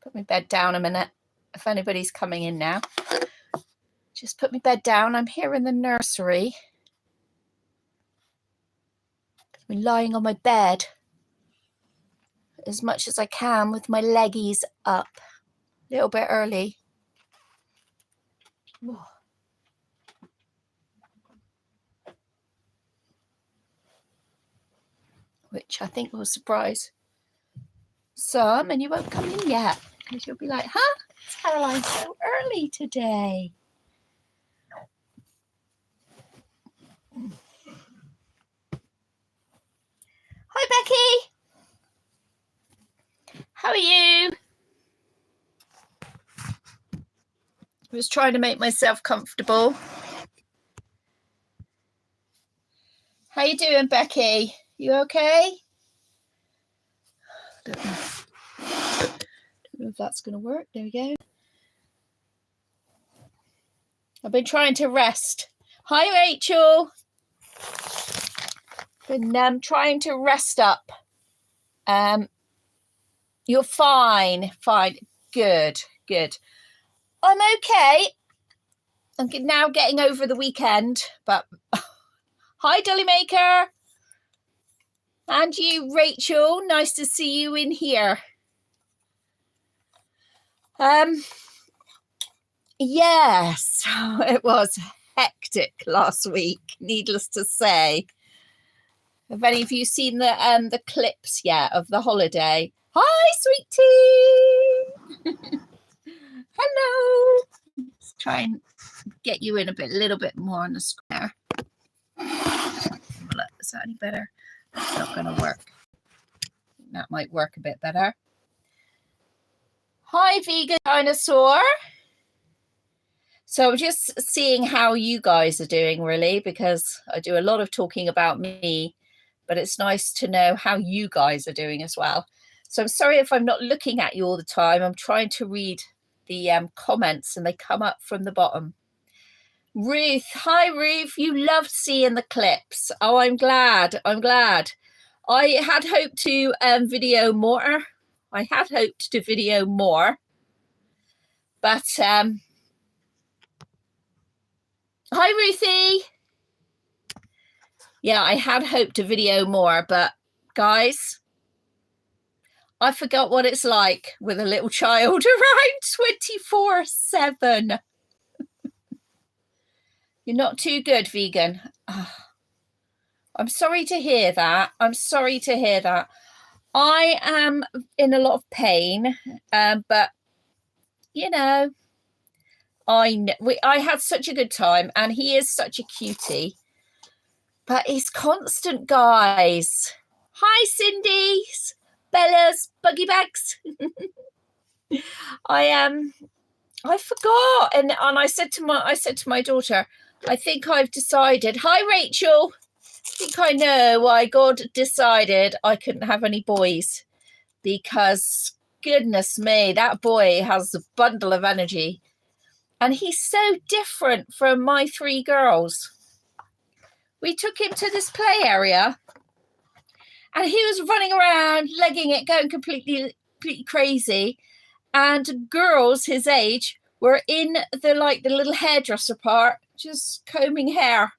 Put my bed down a minute. If anybody's coming in now, just put my bed down. I'm here in the nursery. I'm lying on my bed as much as I can with my leggies up. A little bit early. Whoa. Which I think will surprise some, and you won't come in yet because you'll be like, huh? It's Caroline so early today. Hi, Becky. How are you? I was trying to make myself comfortable. How you doing, Becky? You okay? Don't know if that's going to work. There we go. I've been trying to rest. Hi, Rachel. Been trying to rest up. You're fine. Fine. Good. I'm okay. I'm now getting over the weekend, but hi, Dolly Maker. And you, Rachel. Nice to see you in here. Yes, it was hectic last week, needless to say. Have any of you seen the clips yet of the holiday? Hi, sweetie. Hello. Let's try and get you in a little bit more on the square. Is that any better? It's not going to work. That might work a bit better. Hi, vegan dinosaur. So I'm just seeing how you guys are doing, really, because I do a lot of talking about me, but it's nice to know how you guys are doing as well. So I'm sorry if I'm not looking at you all the time. I'm trying to read the comments and they come up from the bottom. Ruth, hi Ruth, you loved seeing the clips. Oh, I'm glad. I had hoped to video more. But hi Ruthie. Yeah, I had hoped to video more, but guys, I forgot what it's like with a little child around 24/7. You're not too good, vegan. Oh, I'm sorry to hear that. I am in a lot of pain, but you know, I had such a good time, and he is such a cutie. But he's constant, guys. Hi, Cindy, Bella's buggy bags. I forgot, and I said to my daughter, I think I've decided. Hi, Rachel. I think I know why God decided I couldn't have any boys, because goodness me, that boy has a bundle of energy, and he's so different from my 3 girls. We took him to this play area, and he was running around, legging it, going completely crazy. And girls his age were in the little hairdresser part, just combing hair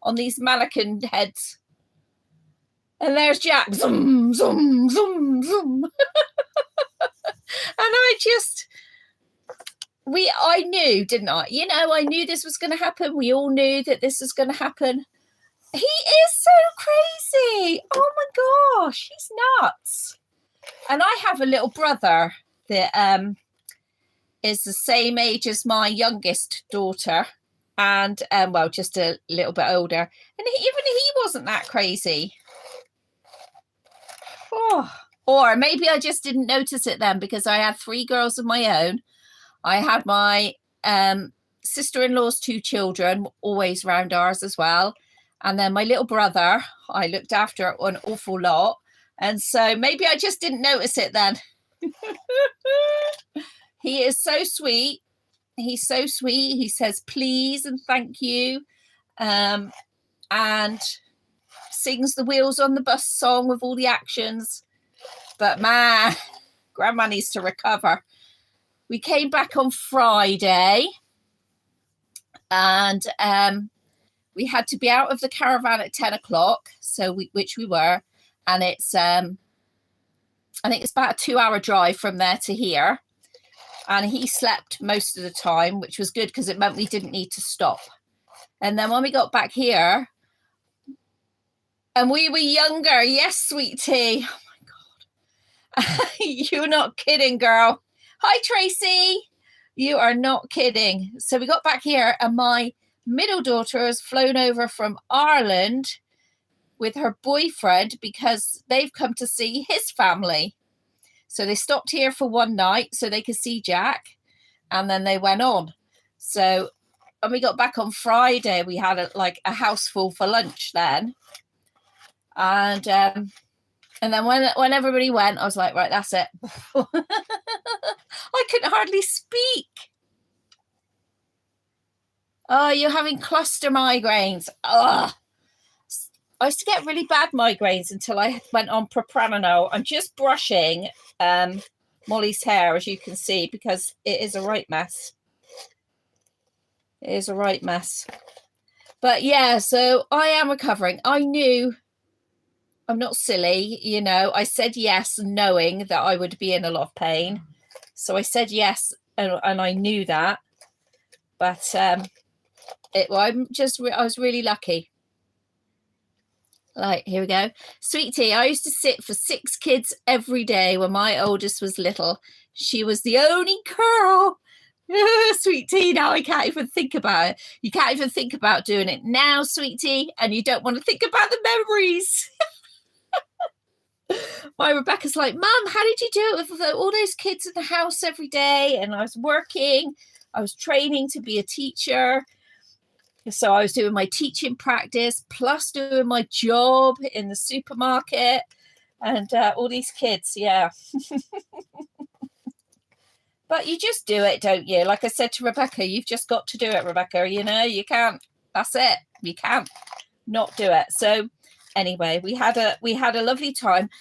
on these mannequin heads. And there's Jack, zoom, zoom, zoom, zoom. And I knew, didn't I? You know, I knew this was going to happen. We all knew that this was going to happen. He is so crazy. Oh my gosh, he's nuts. And I have a little brother that is the same age as my youngest daughter, and well, just a little bit older. And even he wasn't that crazy. Oh. Or maybe I just didn't notice it then, because I had 3 girls of my own. I had my sister-in-law's 2 children, always round ours as well. And then my little brother, I looked after an awful lot. And so maybe I just didn't notice it then. He is so sweet. He's so sweet. He says please and thank you. And sings the Wheels on the Bus song with all the actions. But man, Grandma needs to recover. we came back on Friday, and we had to be out of the caravan at 10 o'clock, which we were, and it's I think it's about a 2-hour drive from there to here, and he slept most of the time, which was good because it meant we didn't need to stop. And then when we got back here, and we were younger, yes, sweet tea. Oh my God. You're not kidding, girl. Hi, Tracy. You are not kidding. So we got back here, and my middle daughter has flown over from Ireland with her boyfriend because they've come to see his family. So they stopped here for one night so they could see Jack, and then they went on. So when we got back on Friday, we had a house full for lunch then. And then when everybody went, I was like, right, that's it. I couldn't hardly speak. Oh, you're having cluster migraines. Ugh. I used to get really bad migraines until I went on propranolol. I'm just brushing Molly's hair, as you can see, because it is a right mess. It is a right mess. But yeah, so I am recovering. I knew, I'm not silly, you know, I said yes knowing that I would be in a lot of pain. So I said yes, and I knew that. But I was really lucky. Like, here we go. Sweet tea. I used to sit for 6 kids every day when my oldest was little. She was the only girl. Sweet tea. Now I can't even think about it. You can't even think about doing it now, sweet tea, and you don't want to think about the memories. My Rebecca's like, Mum, how did you do it with all those kids in the house every day? And I was working. I was training to be a teacher. So I was doing my teaching practice plus doing my job in the supermarket, and all these kids. Yeah. But you just do it, don't you? Like I said to Rebecca, you've just got to do it, Rebecca. You know, you can't. That's it. You can't not do it. So anyway, we had a lovely time,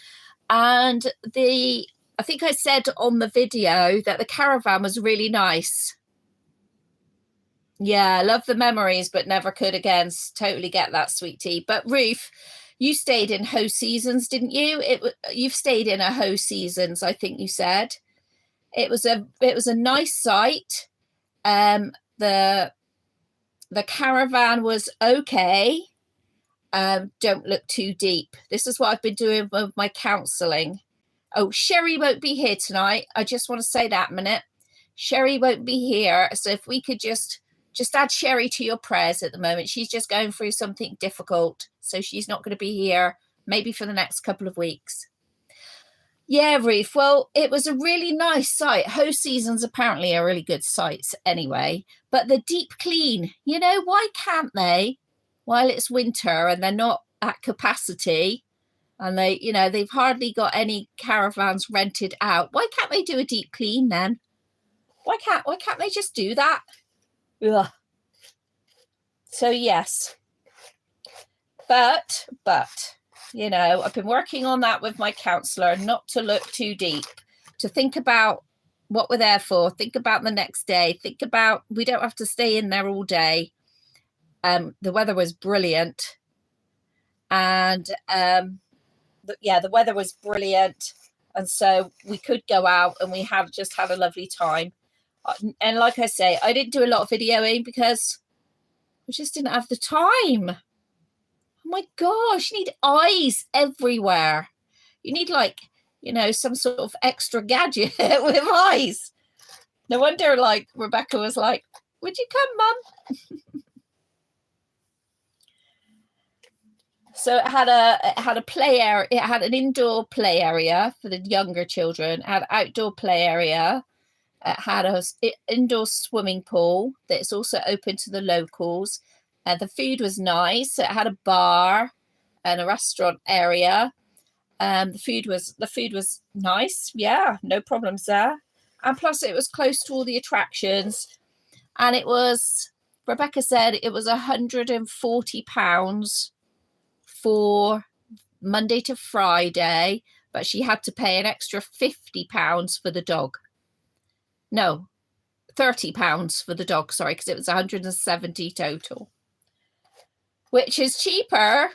and I think I said on the video that the caravan was really nice. Yeah, I love the memories, but never could again. Totally get that, sweet tea. But Ruth, you stayed in Ho Seasons, didn't you? You've stayed in a Ho Seasons, I think you said. It was a nice site. The caravan was okay. Don't look too deep. This is what I've been doing with my counselling. Oh, Sherry won't be here tonight. I just want to say that a minute. Sherry won't be here. So if we could just add Sherry to your prayers at the moment. She's just going through something difficult. So she's not going to be here maybe for the next couple of weeks. Yeah, Ruth. Well, it was a really nice site. Ho Seasons apparently are really good sites anyway. But the deep clean, you know, why can't they, while it's winter and they're not at capacity, and they've hardly got any caravans rented out, why can't they do a deep clean then? Why can't they just do that? Ugh. So yes. But you know, I've been working on that with my counsellor, not to look too deep, to think about what we're there for, think about the next day, think about we don't have to stay in there all day. The weather was brilliant, and the weather was brilliant, and so we could go out, and we have just had a lovely time. And like I say, I didn't do a lot of videoing because we just didn't have the time. Oh my gosh, you need eyes everywhere. You need, like, you know, some sort of extra gadget with eyes. No wonder, like, Rebecca was like, would you come, Mum? So it had a play area. It had an indoor play area for the younger children. It had an outdoor play area. It had an indoor swimming pool that's also open to the locals. The food was nice. It had a bar and a restaurant area. The food was nice. Yeah, no problems there. And plus, it was close to all the attractions. And it was, Rebecca said, it was £140 for Monday to Friday, but she had to pay an extra £50 for the dog. No, £30 for the dog, sorry, because it was 170 total, which is cheaper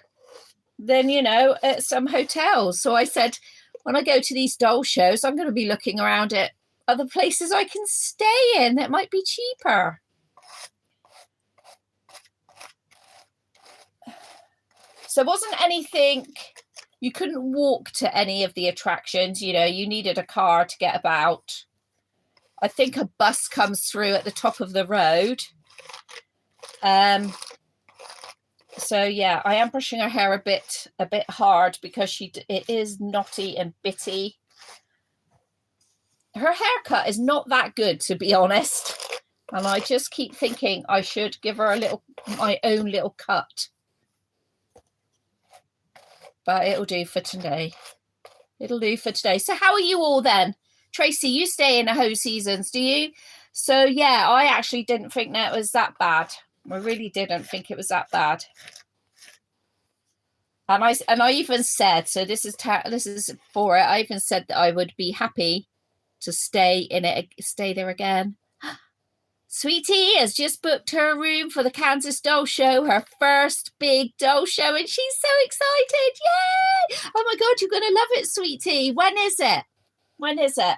than, you know, at some hotels. So I said, when I go to these doll shows, I'm going to be looking around at other places I can stay in that might be cheaper. So it wasn't anything, you couldn't walk to any of the attractions, you know, you needed a car to get about. I think a bus comes through at the top of the road. So yeah, I am brushing her hair a bit hard because it is knotty and bitty. Her haircut is not that good, to be honest, and I just keep thinking I should give her my own little cut. But it'll do for today. It'll do for today. So how are you all then? Tracy, you stay in the Ho Seasons, do you? So yeah, I actually didn't think that was that bad. I really didn't think it was that bad. And I even said, so this is for it. I even said that I would be happy to stay there again. Sweetie has just booked her room for the Kansas Doll Show, her first big doll show, and she's so excited. Yay! Oh my God, you're going to love it, Sweetie. When is it? When is it?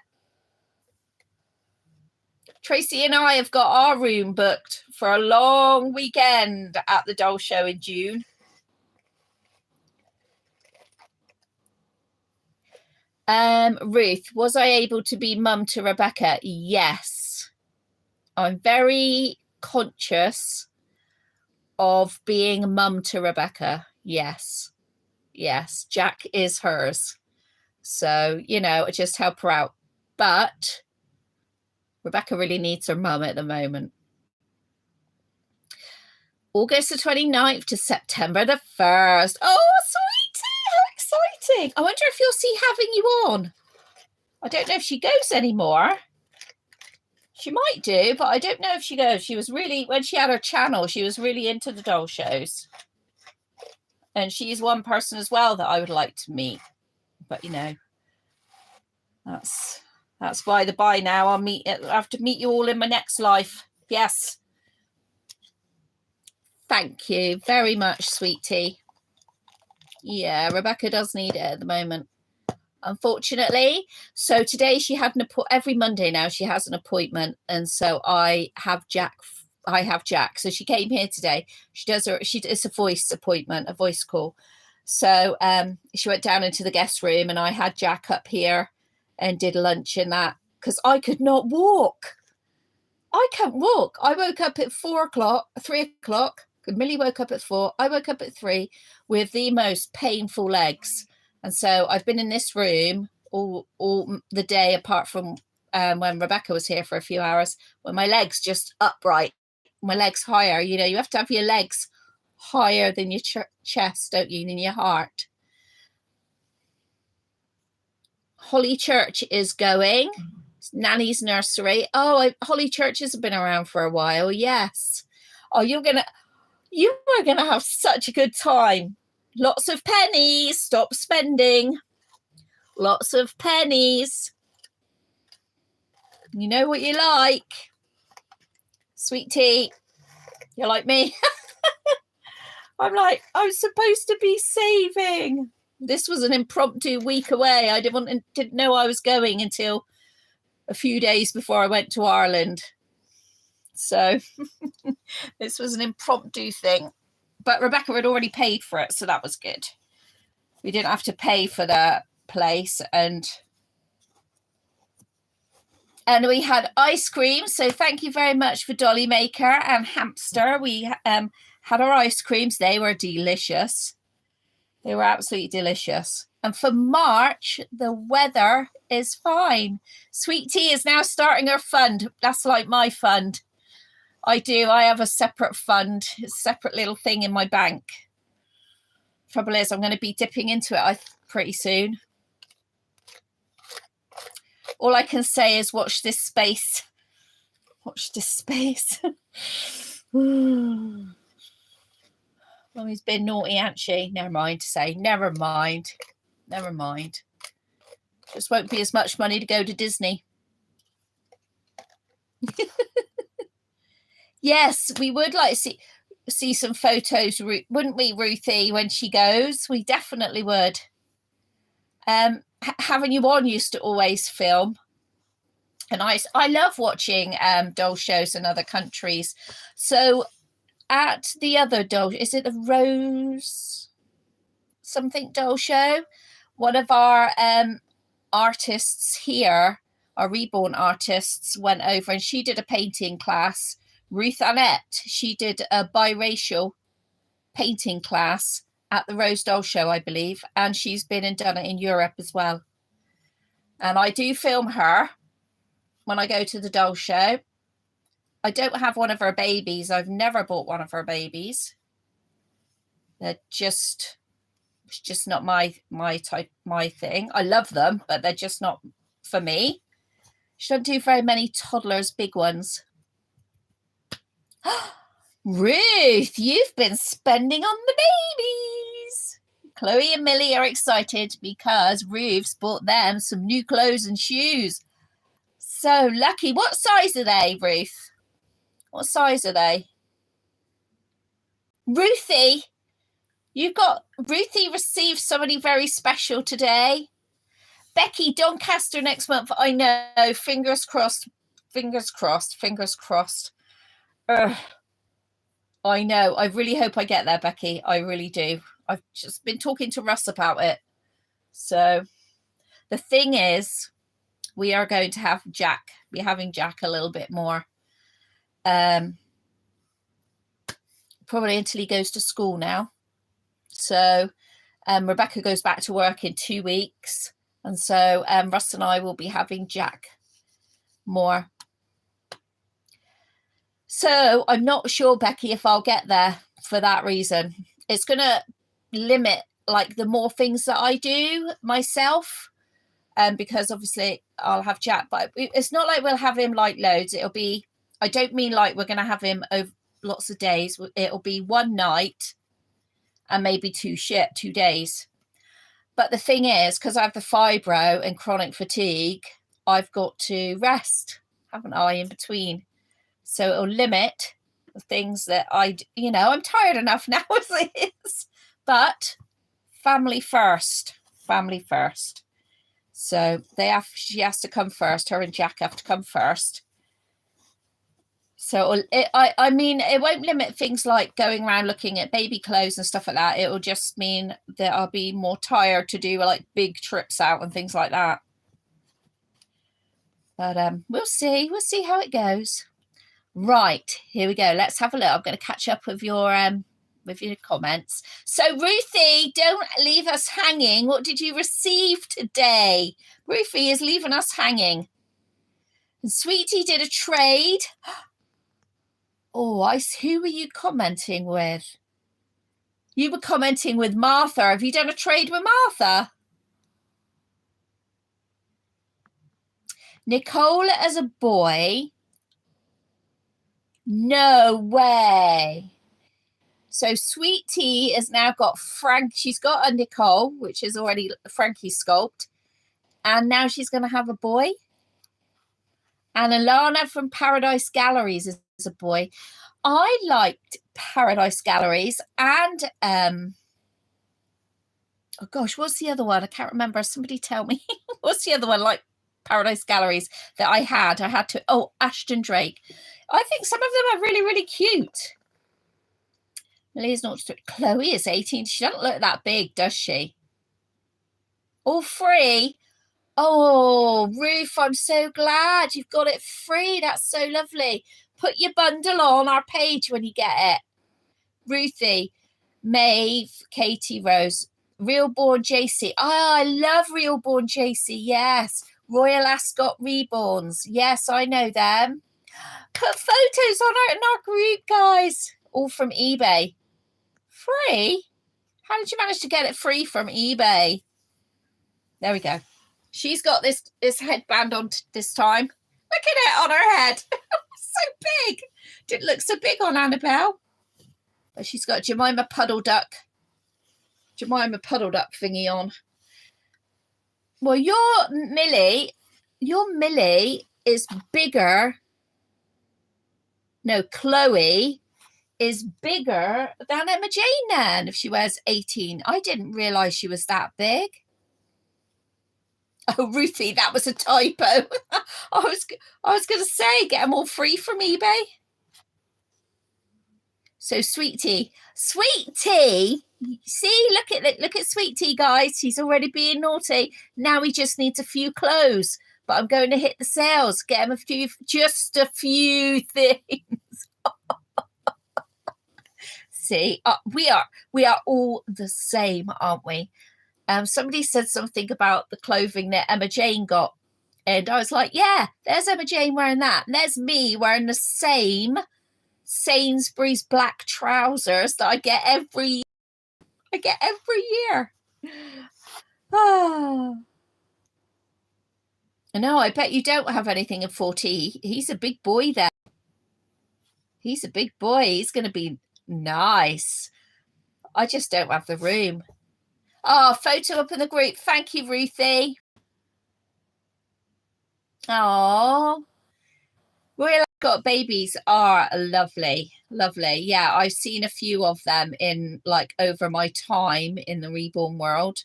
Tracy and I have got our room booked for a long weekend at the doll show in June. Ruth, was I able to be mum to Rebecca? Yes. I'm very conscious of being mum to Rebecca. Yes. Yes. Jack is hers. So, you know, just help her out. But Rebecca really needs her mum at the moment. August the 29th to September the 1st. Oh, sweetie, how exciting. I wonder if you'll see having you on. I don't know if she goes anymore. She might do, but I don't know if she goes. She was really, when she had her channel, she was really into the doll shows. And she's one person as well that I would like to meet. But, you know, that's by the by now. I have to meet you all in my next life. Yes. Thank you very much, sweetie. Yeah, Rebecca does need it at the moment, unfortunately. So today she had every Monday now she has an appointment, and so I have Jack. So she came here today. It's a voice appointment, a voice call. So she went down into the guest room, and I had Jack up here and did lunch in that because I could not walk. I can't walk. I woke up at 3 o'clock. Millie woke up at 4. I woke up at 3 with the most painful legs. And so I've been in this room all the day, apart from when Rebecca was here for a few hours, when my legs just upright, my legs higher. You know, you have to have your legs higher than your chest, don't you, than your heart. Holly Church is going. Nanny's nursery. Oh, Holly Church has been around for a while. Yes. Oh, you are gonna have such a good time. Lots of pennies. Stop spending. Lots of pennies. You know what you like. Sweet tea. You like me? I'm supposed to be saving. This was an impromptu week away. I didn't know I was going until a few days before I went to Ireland. So this was an impromptu thing. But Rebecca had already paid for it, so that was good. We didn't have to pay for the place, and we had ice cream. So thank you very much for Dolly Maker and Hamster. We had our ice creams. They were delicious. They were absolutely delicious. And for March, the weather is fine. Sweet Tea is now starting her fund. That's like my fund. I have a separate fund, a separate little thing in my bank. Trouble is, I'm going to be dipping into it pretty soon. All I can say is watch this space. Watch this space. Mummy's been naughty, hasn't she? Never mind to say. Never mind. Never mind. Just won't be as much money to go to Disney. Yes, we would like to see some photos, wouldn't we, Ruthie, when she goes? We definitely would. Having you on used to always film. And I love watching doll shows in other countries. So at the other doll, is it the Rose something doll show? One of our artists here, our reborn artists, went over and she did a painting class. Ruth Annette, she did a biracial painting class at the Rose Doll Show, I believe, and she's been and done it in Europe as well. And I do film her when I go to the doll show. I don't have one of her babies. I've never bought one of her babies. They're just, it's just not my type, my thing. I love them, but they're just not for me. She doesn't do very many toddlers, big ones. Ruth, you've been spending on the babies. Chloe and Millie are excited because Ruth's bought them some new clothes and shoes. So lucky. What size are they, Ruth? What size are they? Ruthie, Ruthie received somebody very special today. Becky, Doncaster next month. I know. Fingers crossed. Fingers crossed. Fingers crossed. Ugh. I know. I really hope I get there, Becky. I really do. I've just been talking to Russ about it. So the thing is, we are going to have Jack. We're having Jack a little bit more. Probably until he goes to school now. So Rebecca goes back to work in 2 weeks. And so Russ and I will be having Jack more. So I'm not sure, Becky, if I'll get there for that reason. It's going to limit like the more things that I do myself. Because obviously I'll have Jack, but it's not like we'll have him like loads. It'll be, I don't mean like we're going to have him over lots of days. It'll be one night and maybe 2 days. But the thing is, because I have the fibro and chronic fatigue, I've got to rest, haven't I, in between. So it'll limit the things that I'm tired enough now as it is. But family first. So she has to come first. Her and Jack have to come first. So I mean, it won't limit things like going around looking at baby clothes and stuff like that. It will just mean that I'll be more tired to do like big trips out and things like that. But we'll see. We'll see how it goes. Right, here we go. Let's have a look. I'm going to catch up with your comments. So Ruthie, don't leave us hanging. What did you receive today? Ruthie is leaving us hanging. And Sweetie did a trade. Oh, who were you commenting with? You were commenting with Martha. Have you done a trade with Martha? Nicole as a boy. No way. So Sweetie has now got Frank. She's got a Nicole, which is already Frankie's sculpt. And now she's going to have a boy. And Alana from Paradise Galleries is a boy. I liked Paradise Galleries and oh gosh, what's the other one? I can't remember. Somebody tell me. What's the other one like Paradise Galleries that I had? Ashton Drake. I think some of them are really, really cute. Millie's not. Chloe is 18. She doesn't look that big, does she? All free. Oh, Ruth, I'm so glad you've got it free. That's so lovely. Put your bundle on our page when you get it. Ruthie, Maeve, Katie, Rose, Realborn JC. Oh, I love Realborn JC. Yes. Royal Ascot Reborns. Yes, I know them. Put photos on it in our group, guys. All from eBay. Free? How did you manage to get it free from eBay? There we go. She's got this headband on this time. Look at it on her head. So big. Didn't look so big on Annabelle. But she's got Jemima Puddle Duck thingy on. Well, your Millie is bigger No, Chloe is bigger than Emma Jane then if she wears 18. I didn't realise she was that big. Oh, Ruthie, that was a typo. I was going to say, get them all free from eBay. So Sweet Tea, see, look at Sweet Tea, guys. He's already being naughty. Now he just needs a few clothes. But I'm going to hit the sales, get him just a few things. See, we are all the same, aren't we? Somebody said something about the clothing that Emma Jane got, and I was like, yeah, there's Emma Jane wearing that, and there's me wearing the same Sainsbury's black trousers that I get every year. Ah. No, I bet you don't have anything in 40. He's a big boy there. He's a big boy. He's going to be nice. I just don't have the room. Oh, photo up in the group. Thank you, Ruthie. Oh, Real Got Babies are lovely. Lovely. Yeah, I've seen a few of them in like over my time in the reborn world.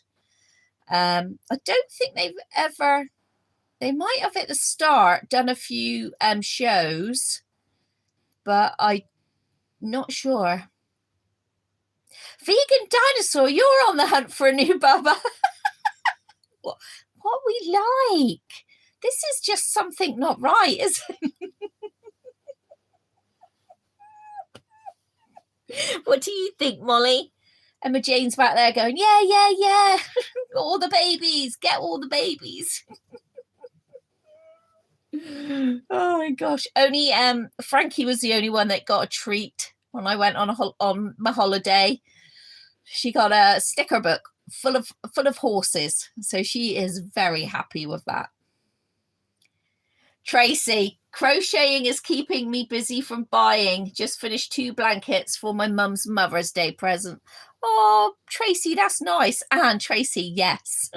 I don't think they might have at the start done a few shows, but I'm not sure. Vegan Dinosaur, you're on the hunt for a new bubba. what we like. This is just something not right, isn't it? What do you think, Molly? Emma Jane's back there going, yeah. All the babies, get all the babies. Oh my gosh. Only Frankie was the only one that got a treat when I went on my holiday. She got a sticker book full of horses, so she is very happy with that. Tracy, crocheting is keeping me busy from buying. Just finished 2 blankets for my mum's Mother's Day present. Oh, Tracy, that's nice. And Tracy, yes.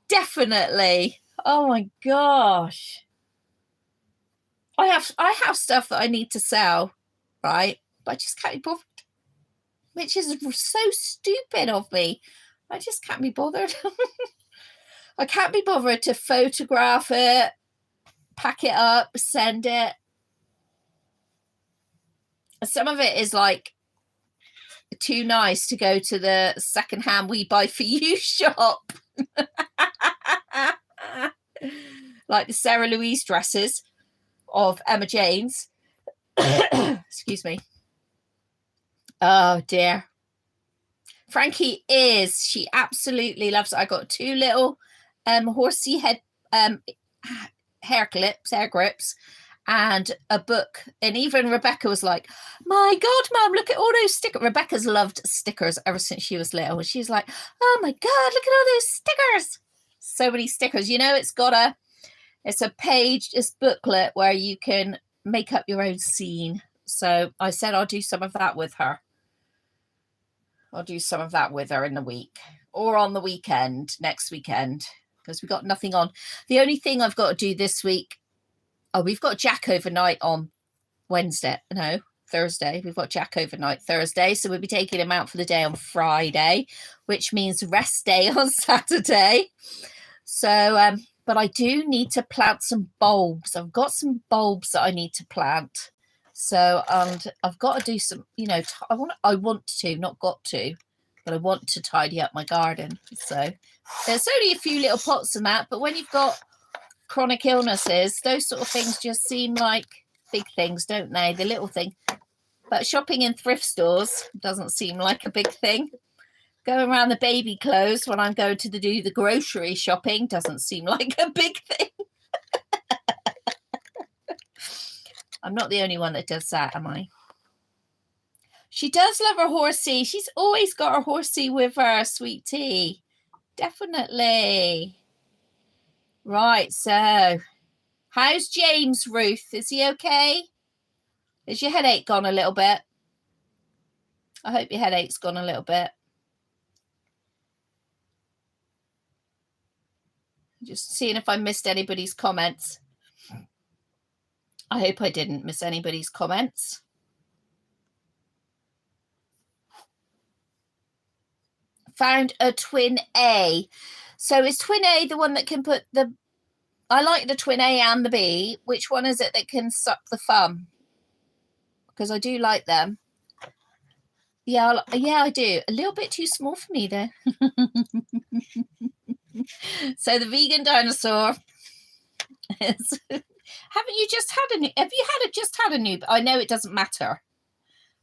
Definitely. Oh my gosh. I have stuff that I need to sell, right? But I just can't be bothered. Which is so stupid of me. I just can't be bothered. I can't be bothered to photograph it, pack it up, send it. Some of it is like too nice to go to the secondhand We Buy For You shop. Like the Sarah Louise dresses of Emma Jane's. Excuse me. Oh dear. Frankie she absolutely loves it. I got 2 little horsey head hair grips, and a book. And even Rebecca was like, my God, Mum, look at all those stickers. Rebecca's loved stickers ever since she was little. And she was like, oh my God, look at all those stickers. So many stickers. You know, it's a page, this booklet where you can make up your own scene. So I said I'll do some of that with her. I'll do some of that with her in the week or on the weekend, next weekend, because we've got nothing on. The only thing I've got to do this week, we've got Jack overnight on Thursday. We've got Jack overnight Thursday, so we'll be taking him out for the day on Friday, which means rest day on Saturday. So, but I do need to plant some bulbs. I've got some bulbs that I need to plant. So, and I've got to do some, I want to, not got to, but I want to tidy up my garden. So there's only a few little pots and that, but when you've got chronic illnesses, those sort of things just seem like big things, don't they? The little thing. But shopping in thrift stores doesn't seem like a big thing. Going around the baby clothes when I'm going to do the grocery shopping doesn't seem like a big thing. I'm not the only one that does that, am I? She does love her horsey. She's always got her horsey with her, Sweet Tea. Definitely. Right, so how's James, Ruth? Is he okay? Is your headache gone a little bit? I hope your headache's gone a little bit. Just seeing if I missed anybody's comments. I hope I didn't miss anybody's comments. Found a twin A. So is twin A the one that can put the... I like the twin A and the B. Which one is it that can suck the thumb? Because I do like them. Yeah, I do. A little bit too small for me there. So the vegan dinosaur is... Haven't you just had a new... Have you just had a new... I know it doesn't matter,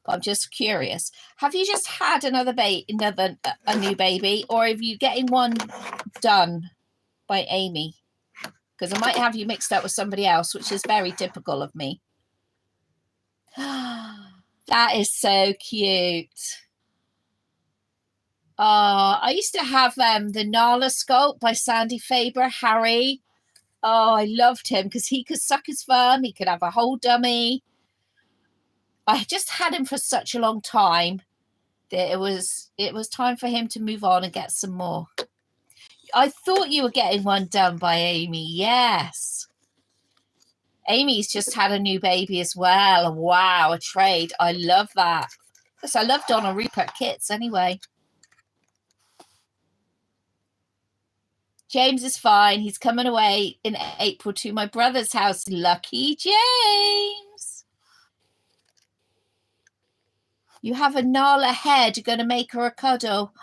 but I'm just curious. Have you just had a new baby, or are you getting one done by Amy? Because I might have you mixed up with somebody else, which is very typical of me. That is so cute. I used to have the Nala sculpt by Sandy Faber, Harry. Oh, I loved him because he could suck his thumb. He could have a whole dummy. I just had him for such a long time that it was time for him to move on and get some more. I thought you were getting one done by Amy. Yes. Amy's just had a new baby as well. Wow, a trade. I love that. Because I love Donna Rupert kits anyway. James is fine. He's coming away in April to my brother's house. Lucky James. You have a Nala head. You're going to make her a cuddle.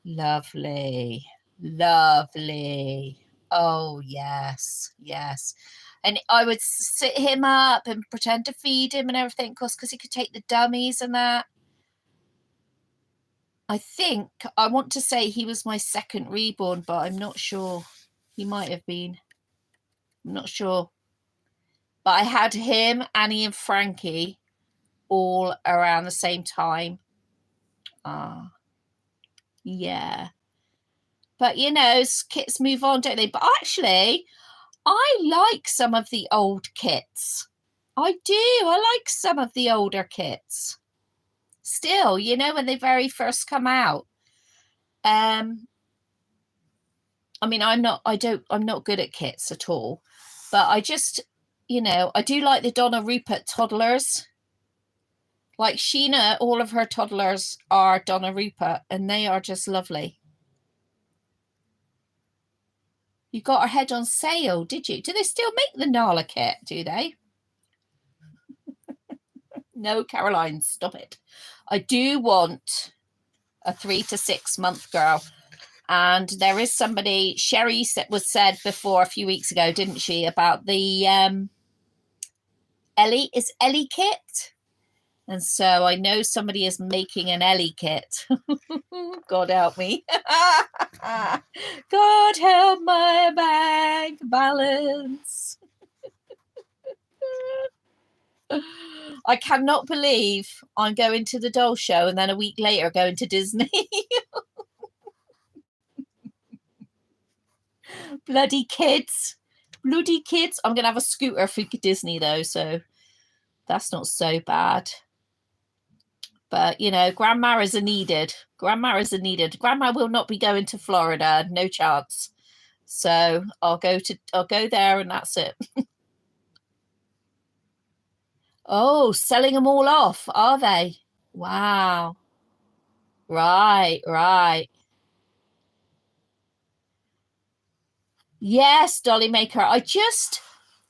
Lovely. Lovely. Oh, yes. Yes. And I would sit him up and pretend to feed him and everything, because he could take the dummies and that. I want to say he was my second reborn, but I'm not sure. He might have been. I'm not sure. But I had him, Annie and Frankie all around the same time. Yeah. But, kits move on, don't they? But actually, I like some of the old kits. I do. I like some of the older kits. Still, when they very first come out. I mean, I'm not good at kits at all. But I just, I do like the Donna Rupert toddlers. Like Sheena, all of her toddlers are Donna Rupert, and they are just lovely. You got her head on sale, did you? Do they still make the Nala kit, do they? No, Caroline, stop it. I do want a 3 to 6 month girl. And there is somebody, Sherry said before a few weeks ago, didn't she, about the Ellie kit? And so I know somebody is making an Ellie kit. God help me. God help my bank balance. I cannot believe I'm going to the doll show and then a week later going to Disney. Bloody kids. Bloody kids. I'm going to have a scooter for Disney though, so that's not so bad. But, grandmas are needed. Grandmas are needed. Grandma will not be going to Florida. No chance. So I'll go there and that's it. Oh, selling them all off, are they? Wow. Right. Yes, Dolly Maker.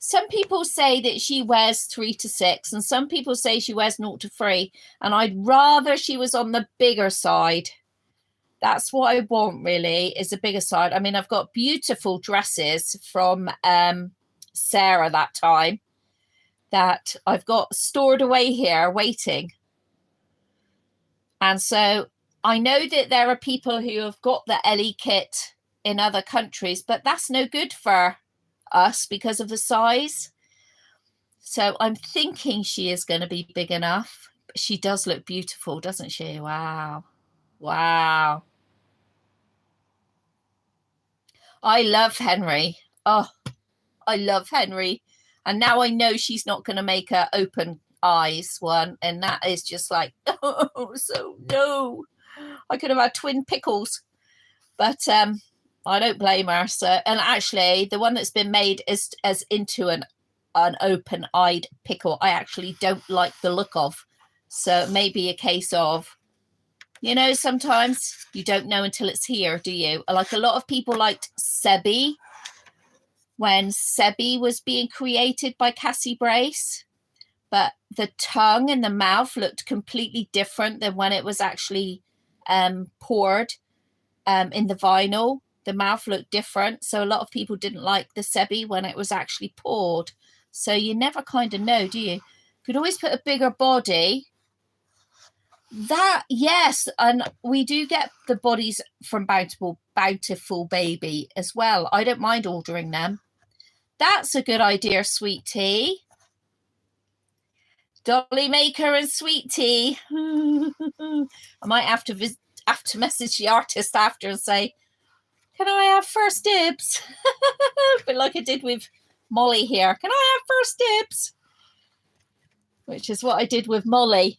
Some people say that she wears 3 to 6 and some people say she wears 0 to 3. And I'd rather she was on the bigger side. That's what I want, really, is a bigger side. I mean, I've got beautiful dresses from Sarah that time that I've got stored away here waiting. And so I know that there are people who have got the Ellie kit in other countries, but that's no good for us because of the size. So I'm thinking she is going to be big enough. She does look beautiful, doesn't she? Wow. I love Henry. Oh, I love Henry. And now I know she's not going to make her open eyes one. And that is just like, oh, so no. I could have had twin pickles. But I don't blame her. So, and actually, the one that's been made is as into an an open-eyed pickle I actually don't like the look of. So maybe a case of, you know, sometimes you don't know until it's here, do you? Like a lot of people liked Sebi when Sebi was being created by Cassie Brace, but the tongue and the mouth looked completely different than when it was actually poured in the vinyl. The mouth looked different, so a lot of people didn't like the Sebi when it was actually poured. So you never kind of know, do you? You could always put a bigger body. That, yes, and we do get the bodies from Bountiful Baby as well. I don't mind ordering them. That's a good idea, Sweet Tea. Dolly Maker and Sweet Tea. I might have to message the artist after and say, can I have first dibs? But like I did with Molly here. Can I have first dibs? Which is what I did with Molly.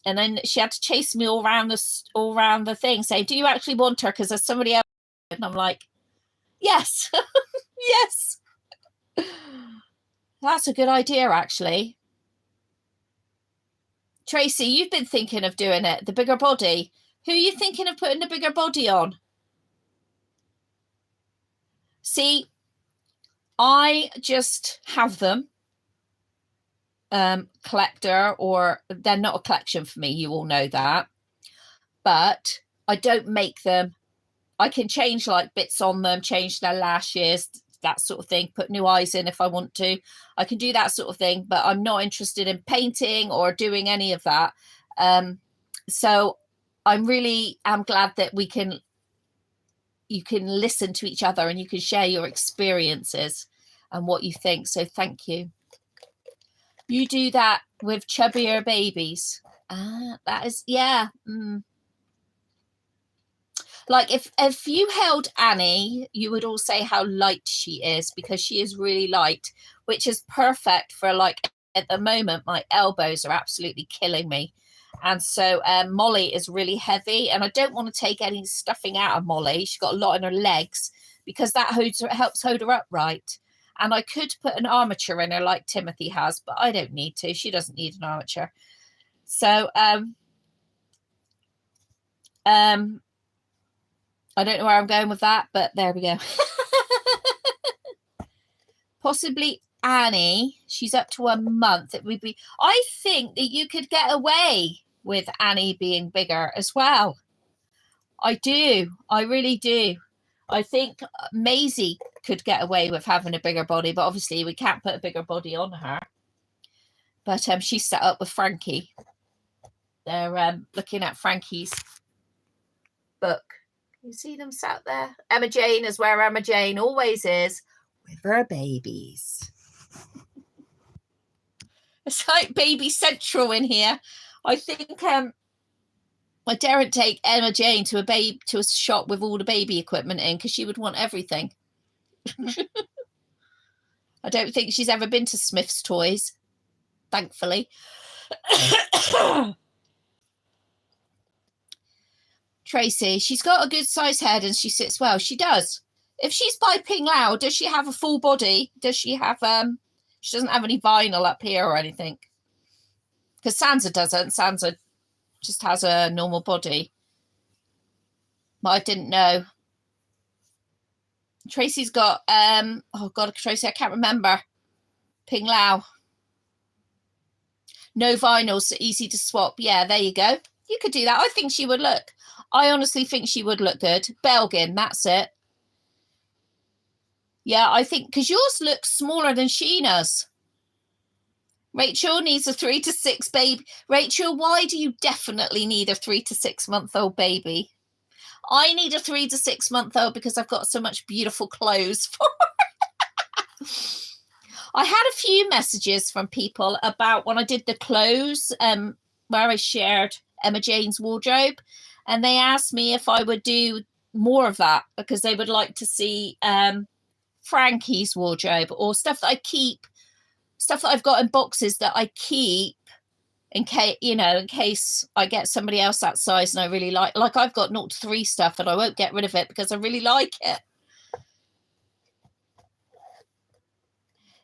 And then she had to chase me all around the thing, saying, do you actually want her? Because there's somebody else. And I'm like, yes. Yes. That's a good idea, actually. Tracy, you've been thinking of doing it, the bigger body. Who are you thinking of putting the bigger body on? See, I just have them. Collector, or they're not a collection for me, you all know that, but I don't make them. I can change like bits on them, change their lashes, that sort of thing, put new eyes in if I want to. I can do that sort of thing, but I'm not interested in painting or doing any of that. So I'm glad that you can listen to each other and you can share your experiences and what you think. So thank you. You do that with chubbier babies. That is, yeah. Like if you held Annie, you would all say how light she is, because she is really light, which is perfect for, like, at the moment, my elbows are absolutely killing me. And so Molly is really heavy, and I don't want to take any stuffing out of Molly. She's got a lot in her legs, because that helps hold her upright. And I could put an armature in her like Timothy has, but I don't need to. She doesn't need an armature. So I don't know where I'm going with that, but there we go. Possibly Annie. She's up to a month. It would be. I think that you could get away with Annie being bigger as well. I do. I really do. I think Maisie could get away with having a bigger body, but obviously we can't put a bigger body on her. But she's set up with Frankie. They're looking at Frankie's book. You see them sat there? Emma Jane is where Emma Jane always is, with her babies. It's like baby central in here. I think I daren't take Emma Jane to a shop with all the baby equipment in, because she would want everything. I don't think she's ever been to Smith's Toys, thankfully. Tracy, she's got a good sized head and she sits well. She does. If she's by Ping Lao, does she have a full body? Does she have she doesn't have any vinyl up here or anything? Because Sansa doesn't. Sansa just has a normal body. But I didn't know. Tracy's got oh god, Tracy, I can't remember. Ping Lao. No vinyl, so easy to swap. Yeah, there you go. You could do that. I think she would look. I honestly think she would look good. Belgian, that's it. Yeah, I think, because yours looks smaller than Sheena's. Rachel needs a 3 to 6 baby. Rachel, why do you definitely need a 3 to 6 month old baby? I need a 3 to 6 month old because I've got so much beautiful clothes for her. I had a few messages from people about when I did the clothes, where I shared Emma Jane's wardrobe, and they asked me if I would do more of that because they would like to see Frankie's wardrobe, or stuff that I keep, stuff that I've got in boxes that I keep in case I get somebody else that size and I really like I've got 0 to 3 stuff and I won't get rid of it because I really like it.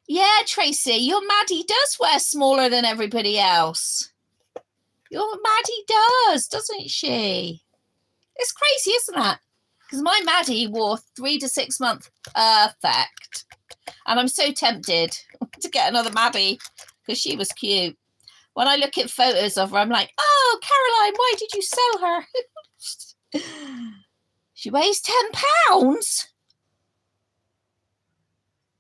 Yeah, Tracy, your Maddie does wear smaller than everybody else. Your Maddie does, doesn't she? It's crazy, isn't it? Because my Maddie wore 3 to 6 months perfect. And I'm so tempted to get another Maddie because she was cute. When I look at photos of her, I'm like, oh, Caroline, why did you sell her? She weighs 10 pounds.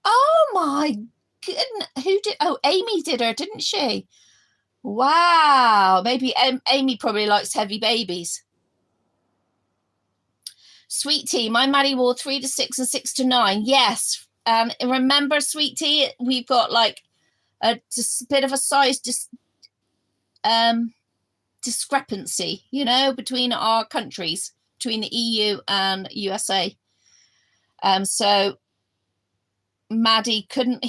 Oh, my goodness. Who did? Oh, Amy did her, didn't she? Wow. Maybe Amy probably likes heavy babies. Sweet Tea, my Maddie wore 3 to 6 and 6 to 9. Yes. Remember, Sweet Tea, we've got like a bit of a size discrepancy, you know, between our countries, between the EU and USA. So Maddie couldn't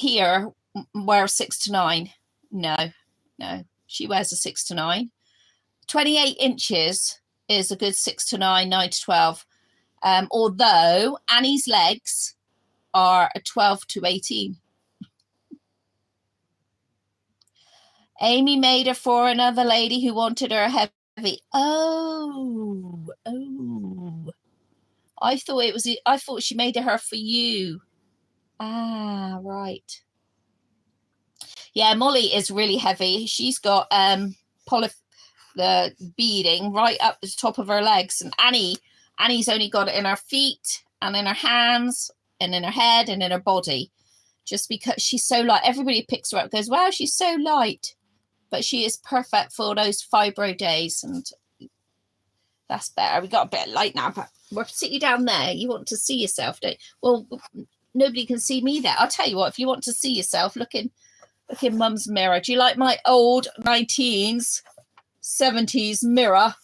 wear 6 to 9. No, she wears a 6 to 9. 28 inches is a good 6 to 9, 9 to 12. Although Annie's legs are a 12 to 18. Amy made her for another lady who wanted her heavy. Oh. I thought she made her for you. Ah, right. Yeah, Molly is really heavy. She's got the beading right up the top of her legs, and Annie's only got it in her feet and in her hands and in her head and in her body, just because she's so light. Everybody picks her up, goes, wow, she's so light, but she is perfect for those fibro days, and that's better. We got a bit light now, but we'll sit you down there. You want to see yourself, don't you? Well, nobody can see me there. I'll tell you what, if you want to see yourself, look in Mum's mirror. Do you like my old 19s, 70s mirror?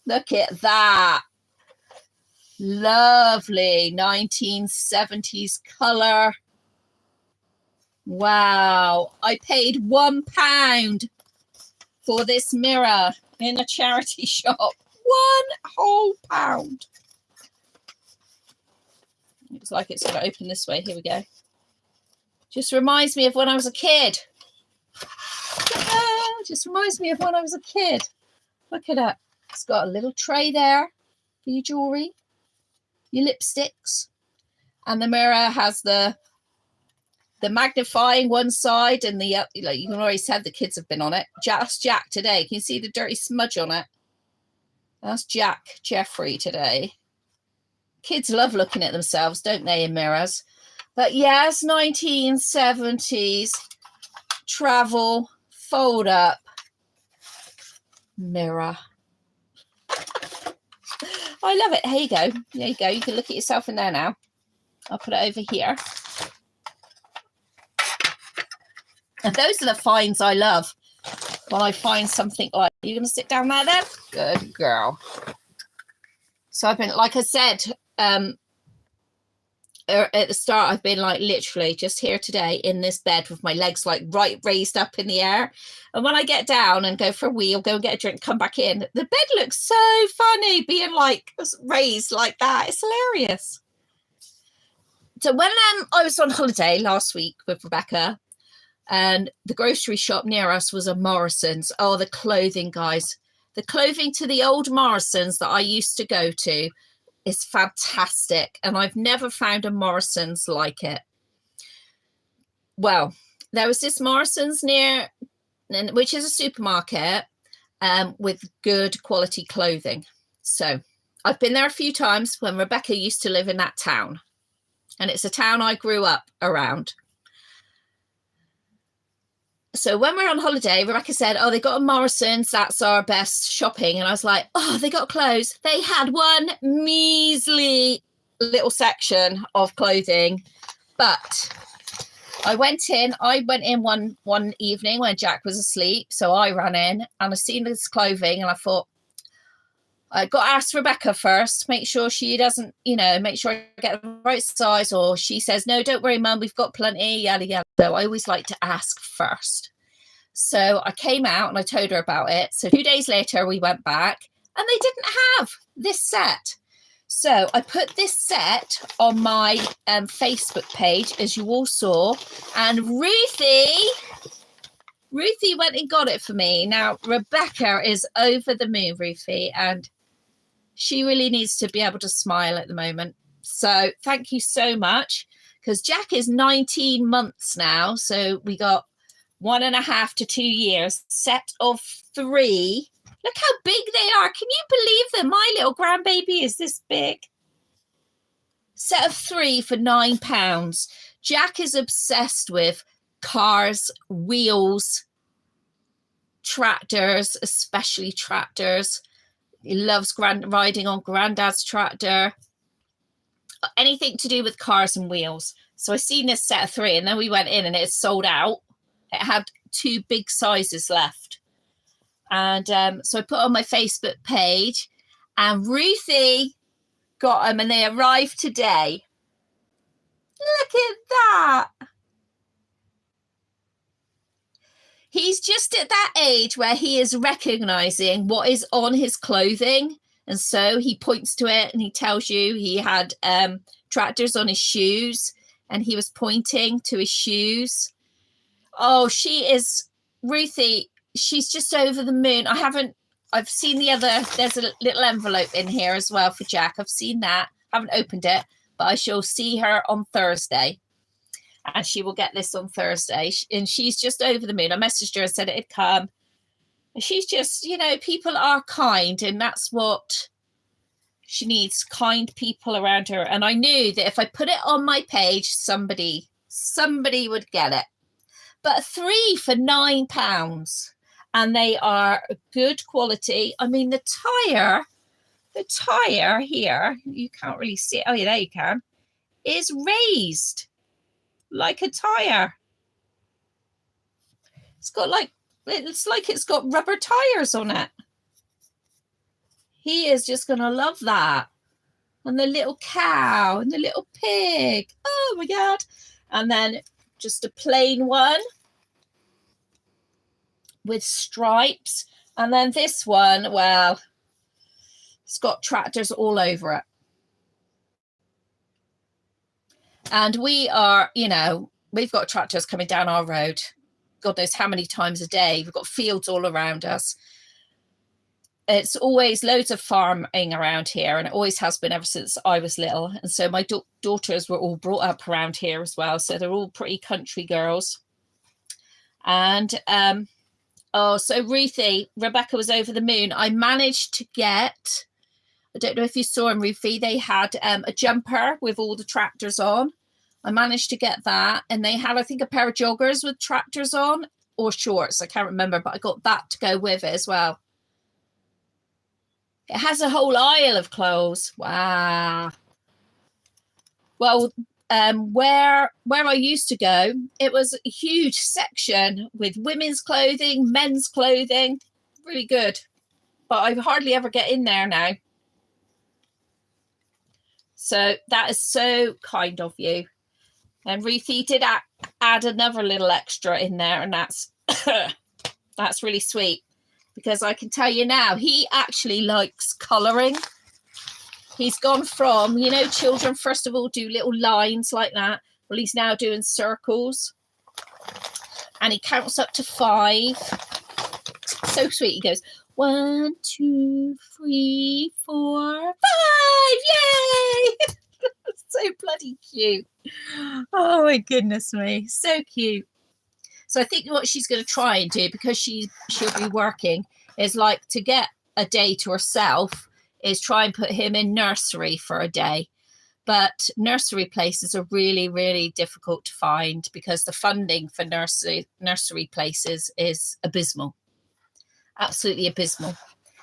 Look at that. Lovely 1970s colour. Wow. I paid £1 for this mirror in a charity shop. £1 whole pound. Looks like it's going to open this way. Here we go. Just reminds me of when I was a kid. Just reminds me of when I was a kid. Look at that. It's got a little tray there for your jewellery, your lipsticks, and the mirror has the magnifying one side and the you can already tell the kids have been on it. That's Jack today. Can you see the dirty smudge on it? That's Jeffrey today. Kids love looking at themselves, don't they, in mirrors? But yes, 1970s travel fold up mirror. I love it. Here you go. There you go. You can look at yourself in there now. I'll put it over here. And those are the finds I love. When I find something like, you're going to sit down there then? Good girl. So I've been, like I said, at the start, I've been like literally just here today in this bed with my legs like right raised up in the air. And when I get down and go for a wee or go and get a drink, come back in, the bed looks so funny being like raised like that. It's hilarious. So when I was on holiday last week with Rebecca, and the grocery shop near us was a Morrison's. Oh, the clothing, guys. The clothing to the old Morrison's that I used to go to is fantastic. And I've never found a Morrison's like it. Well, there was this Morrison's near, which is a supermarket with good quality clothing. So I've been there a few times when Rebecca used to live in that town. And it's a town I grew up around. So when we're on holiday, Rebecca said, oh, they got a Morrison's. That's our best shopping. And I was like, oh, they got clothes. They had one measly little section of clothing. But I went in one evening when Jack was asleep. So I ran in and I seen this clothing and I thought, I got to ask Rebecca first, make sure she doesn't, make sure I get the right size, or she says, no, don't worry, Mum, we've got plenty, yada, yada. So I always like to ask first. So I came out and I told her about it. So 2 days later, we went back and they didn't have this set. So I put this set on my Facebook page, as you all saw, and Ruthie went and got it for me. Now, Rebecca is over the moon, Ruthie, and she really needs to be able to smile at the moment. So thank you so much, because Jack is 19 months now. So we got 1.5 to 2 years, set of 3. Look how big they are. Can you believe them? My little grandbaby is this big. Set of 3 for £9. Jack is obsessed with cars, wheels, tractors, especially tractors. He loves riding on Granddad's tractor. Anything to do with cars and wheels. So I seen this set of 3, and then we went in and it sold out. It had 2 big sizes left. And so I put on my Facebook page, and Ruthie got them, and they arrived today. Look at that. He's just at that age where he is recognizing what is on his clothing. And so he points to it and he tells you he had tractors on his shoes, and he was pointing to his shoes. Oh, Ruthie, she's just over the moon. I've seen there's a little envelope in here as well for Jack. I've seen that. I haven't opened it, but I shall see her on Thursday. And she will get this on Thursday. And she's just over the moon. I messaged her and said it had come. And she's just, people are kind. And that's what she needs, kind people around her. And I knew that if I put it on my page, somebody would get it. But 3 for £9. And they are good quality. I mean, the tire here, you can't really see it. Oh, yeah, there you can. Is raised like a tire. It's like it's got rubber tires on it. He is just going to love that. And the little cow and the little pig. Oh my God. And then just a plain one with stripes. And then this one, well, it's got tractors all over it. And we are, we've got tractors coming down our road. God knows how many times a day. We've got fields all around us. It's always loads of farming around here, and it always has been ever since I was little. And so my daughters were all brought up around here as well. So they're all pretty country girls. And, so Ruthie, Rebecca was over the moon. I managed to get, I don't know if you saw in Ruthie, they had a jumper with all the tractors on. I managed to get that. And they had, I think, a pair of joggers with tractors on, or shorts. I can't remember, but I got that to go with it as well. It has a whole aisle of clothes. Wow. Well, where I used to go, it was a huge section with women's clothing, men's clothing. Really good. But I hardly ever get in there now. So that is so kind of you. And Ruthie did add another little extra in there, and that's that's really sweet, because I can tell you now, he actually likes colouring. He's gone from, children first of all do little lines like that. Well, he's now doing circles, and he counts up to 5. So sweet. He goes 1, 2, 3, 4, 5. Yay! So bloody cute. Oh my goodness me, so cute. So I think what she's going to try and do, because she'll be working, is like to get a day to herself, is try and put him in nursery for a day. But nursery places are really, really difficult to find, because the funding for nursery places is abysmal. Absolutely abysmal.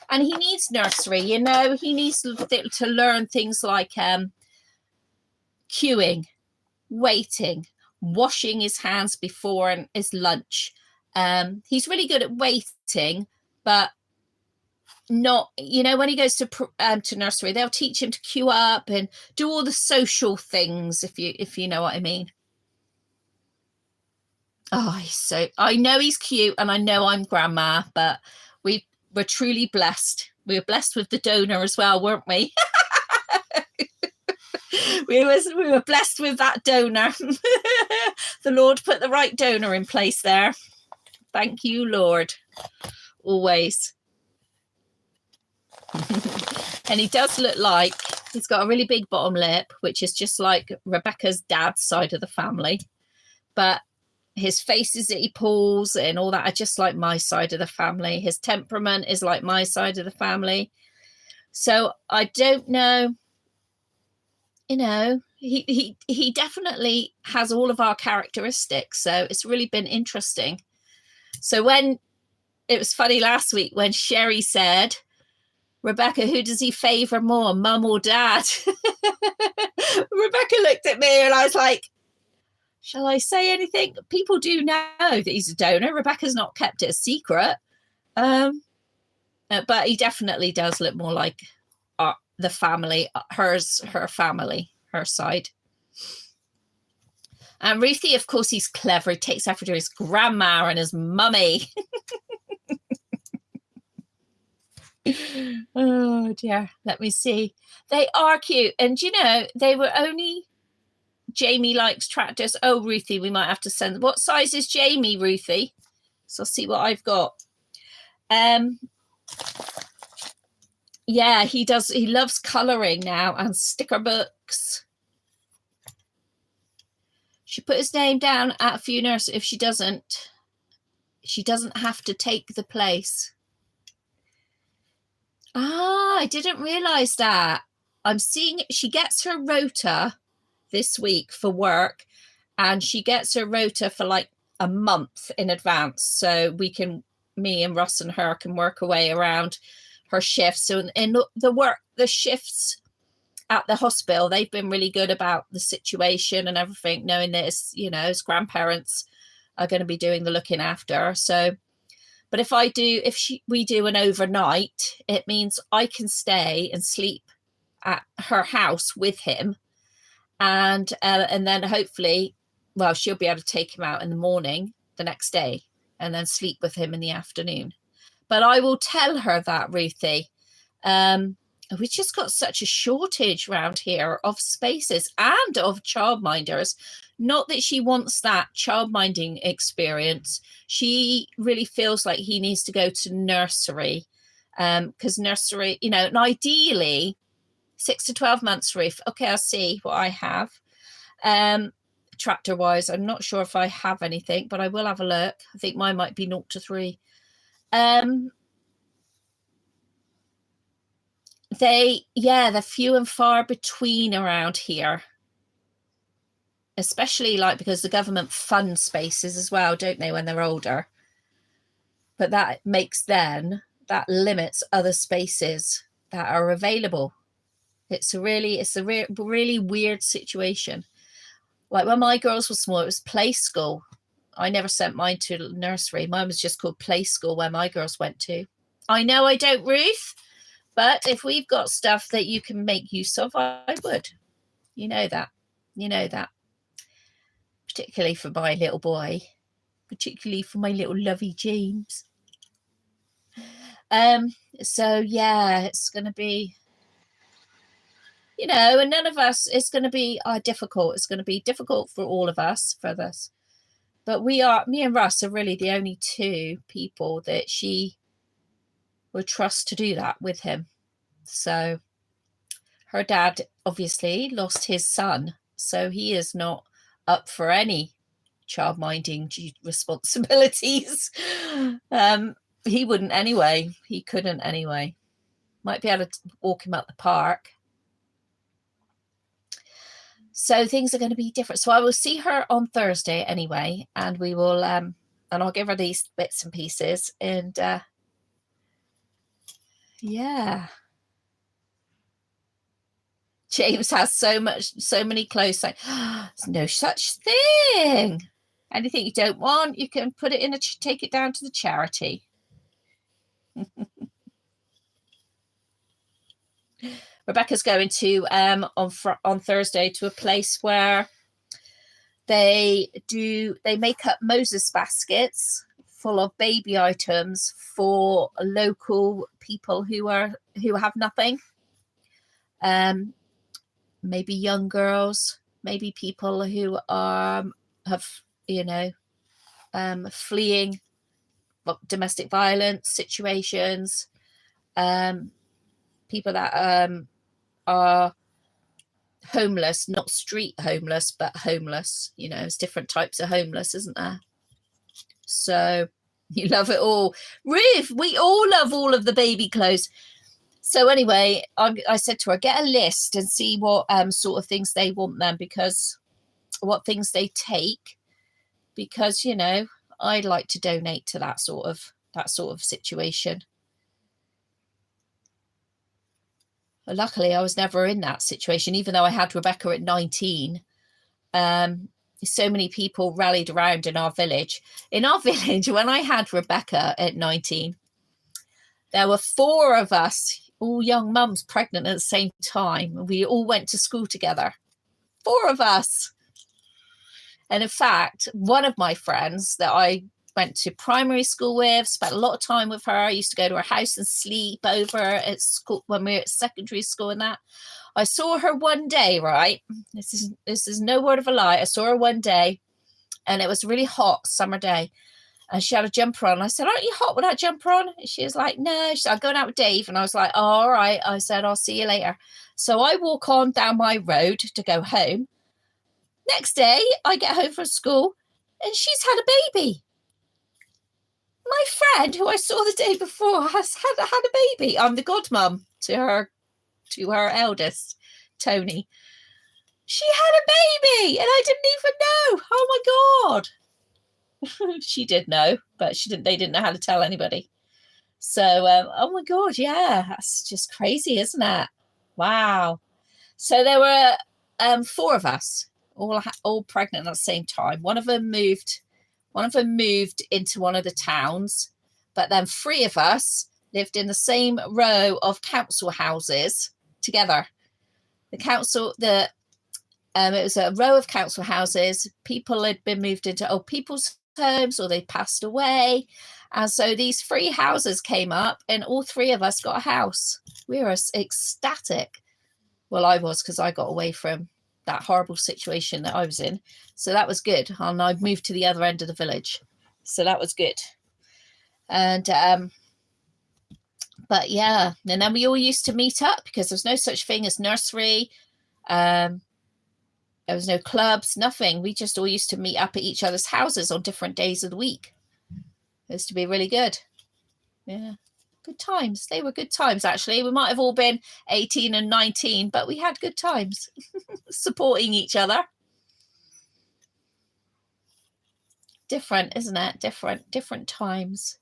And he needs nursery, he needs to learn things like queuing, waiting, washing his hands before his lunch. He's really good at waiting, but not, when he goes to nursery, they'll teach him to queue up and do all the social things, if you know what I mean. Oh, I know he's cute, and I know I'm grandma, but we're truly blessed. We were blessed with the donor as well, weren't we? we were blessed with that donor. The Lord put the right donor in place there. Thank you, Lord. Always. And he does look like he's got a really big bottom lip, which is just like Rebecca's dad's side of the family. But his faces that he pulls and all that are just like my side of the family. His temperament is like my side of the family. So I don't know, you know, he definitely has all of our characteristics. So it's really been interesting. So when it was funny last week when Sherry said, Rebecca, who does he favour more, mum or dad? Rebecca looked at me and I was like, shall I say anything? People do know that he's a donor. Rebecca's not kept it a secret. But he definitely does look more like the family, her family, her side. And Ruthie, of course, he's clever. He takes after his grandma and his mummy. Oh, dear. Let me see. They are cute. And, you know, they were only... Jamie likes tractors. Oh, Ruthie, we might have to send... What size is Jamie, Ruthie? So I'll see what I've got. Yeah, he does. He loves colouring now and sticker books. She put his name down at a few nurses. If she doesn't have to take the place. Ah, I didn't realise that. I'm seeing she gets her rota this week for work, and she gets her rota for like a month in advance. So me and Ross and her can work away around her shifts. So in the shifts at the hospital, they've been really good about the situation and everything, knowing that his grandparents are going to be doing the looking after. So, but if we do an overnight, it means I can stay and sleep at her house with him, and then hopefully, well, she'll be able to take him out in the morning the next day, and then sleep with him in the afternoon. But I will tell her that, Ruthie. We've just got such a shortage around here of spaces and of childminders. Not that she wants that childminding experience. She really feels like he needs to go to nursery, because nursery, and ideally 6 to 12 months, Ruth. Okay, I'll see what I have. Tractor wise, I'm not sure if I have anything, but I will have a look. I think mine might be 0 to 3. They're few and far between around here, especially because the government funds spaces as well, don't they, when they're older? But that limits other spaces that are available. It's a really weird situation. Like when my girls were small, it was play school. I never sent mine to nursery. Mine was just called play school where my girls went to. I know I don't, Ruth, but if we've got stuff that you can make use of, I would. You know that. Particularly for my little boy. Particularly for my little lovey James. So yeah, it's going to be... and none of us, it's going to be difficult. It's going to be difficult for all of us for this. But me and Russ are really the only two people that she would trust to do that with him. So her dad obviously lost his son. So he is not up for any childminding responsibilities. He wouldn't anyway. He couldn't anyway. Might be able to walk him up the park. So things are going to be different. So I will see her on Thursday anyway, and we will, and I'll give her these bits and pieces, and yeah. James has so many clothes. Like, there's no such thing. Anything you don't want, you can put it take it down to the charity. Rebecca's going to on Thursday to a place where they make up Moses baskets full of baby items for local people who have nothing. maybe young girls, maybe people who have, fleeing domestic violence situations, people that are homeless, not street homeless, but homeless. There's different types of homeless, isn't there? So you love it all. Ruth, we all love all of the baby clothes. So anyway, I said to her, get a list and see what sort of things they want them, because what things they take, because I'd like to donate to that sort of situation. Luckily, I was never in that situation, even though I had Rebecca at 19. So many people rallied around in our village. In our village, when I had Rebecca at 19, there were 4 of us, all young mums, pregnant at the same time. We all went to school together. 4 of us. And in fact, one of my friends that I went to primary school with, spent a lot of time with her. I used to go to her house and sleep over at school when we were at secondary school and that. I saw her one day, right? This is no word of a lie. I saw her one day and it was a really hot summer day and she had a jumper on. I said, aren't you hot with that jumper on? And she was like, no. She said, I'm going out with Dave. And I was like, oh, all right. I said, I'll see you later. So I walk on down my road to go home. Next day, I get home from school and she's had a baby. My friend, who I saw the day before, has had a baby. I'm the godmum to her eldest, Tony. She had a baby, and I didn't even know. Oh my God! She did know, but she didn't. They didn't know how to tell anybody. So, oh my God, yeah, that's just crazy, isn't it? Wow. So there were 4 of us, all pregnant at the same time. One of them moved into one of the towns, but then 3 of us lived in the same row of council houses together. It was a row of council houses. People had been moved into old people's homes or they passed away. And so these 3 houses came up and all 3 of us got a house. We were ecstatic. Well, I was, because I got away from that horrible situation that I was in. So that was good. And I moved to the other end of the village. So that was good. And, but yeah, and then we all used to meet up because there's no such thing as nursery. There was no clubs, nothing. We just all used to meet up at each other's houses on different days of the week. It used to be really good. Yeah. Good times. They were good times, actually. We might have all been 18 and 19, but we had good times supporting each other. Different, isn't it? Different times.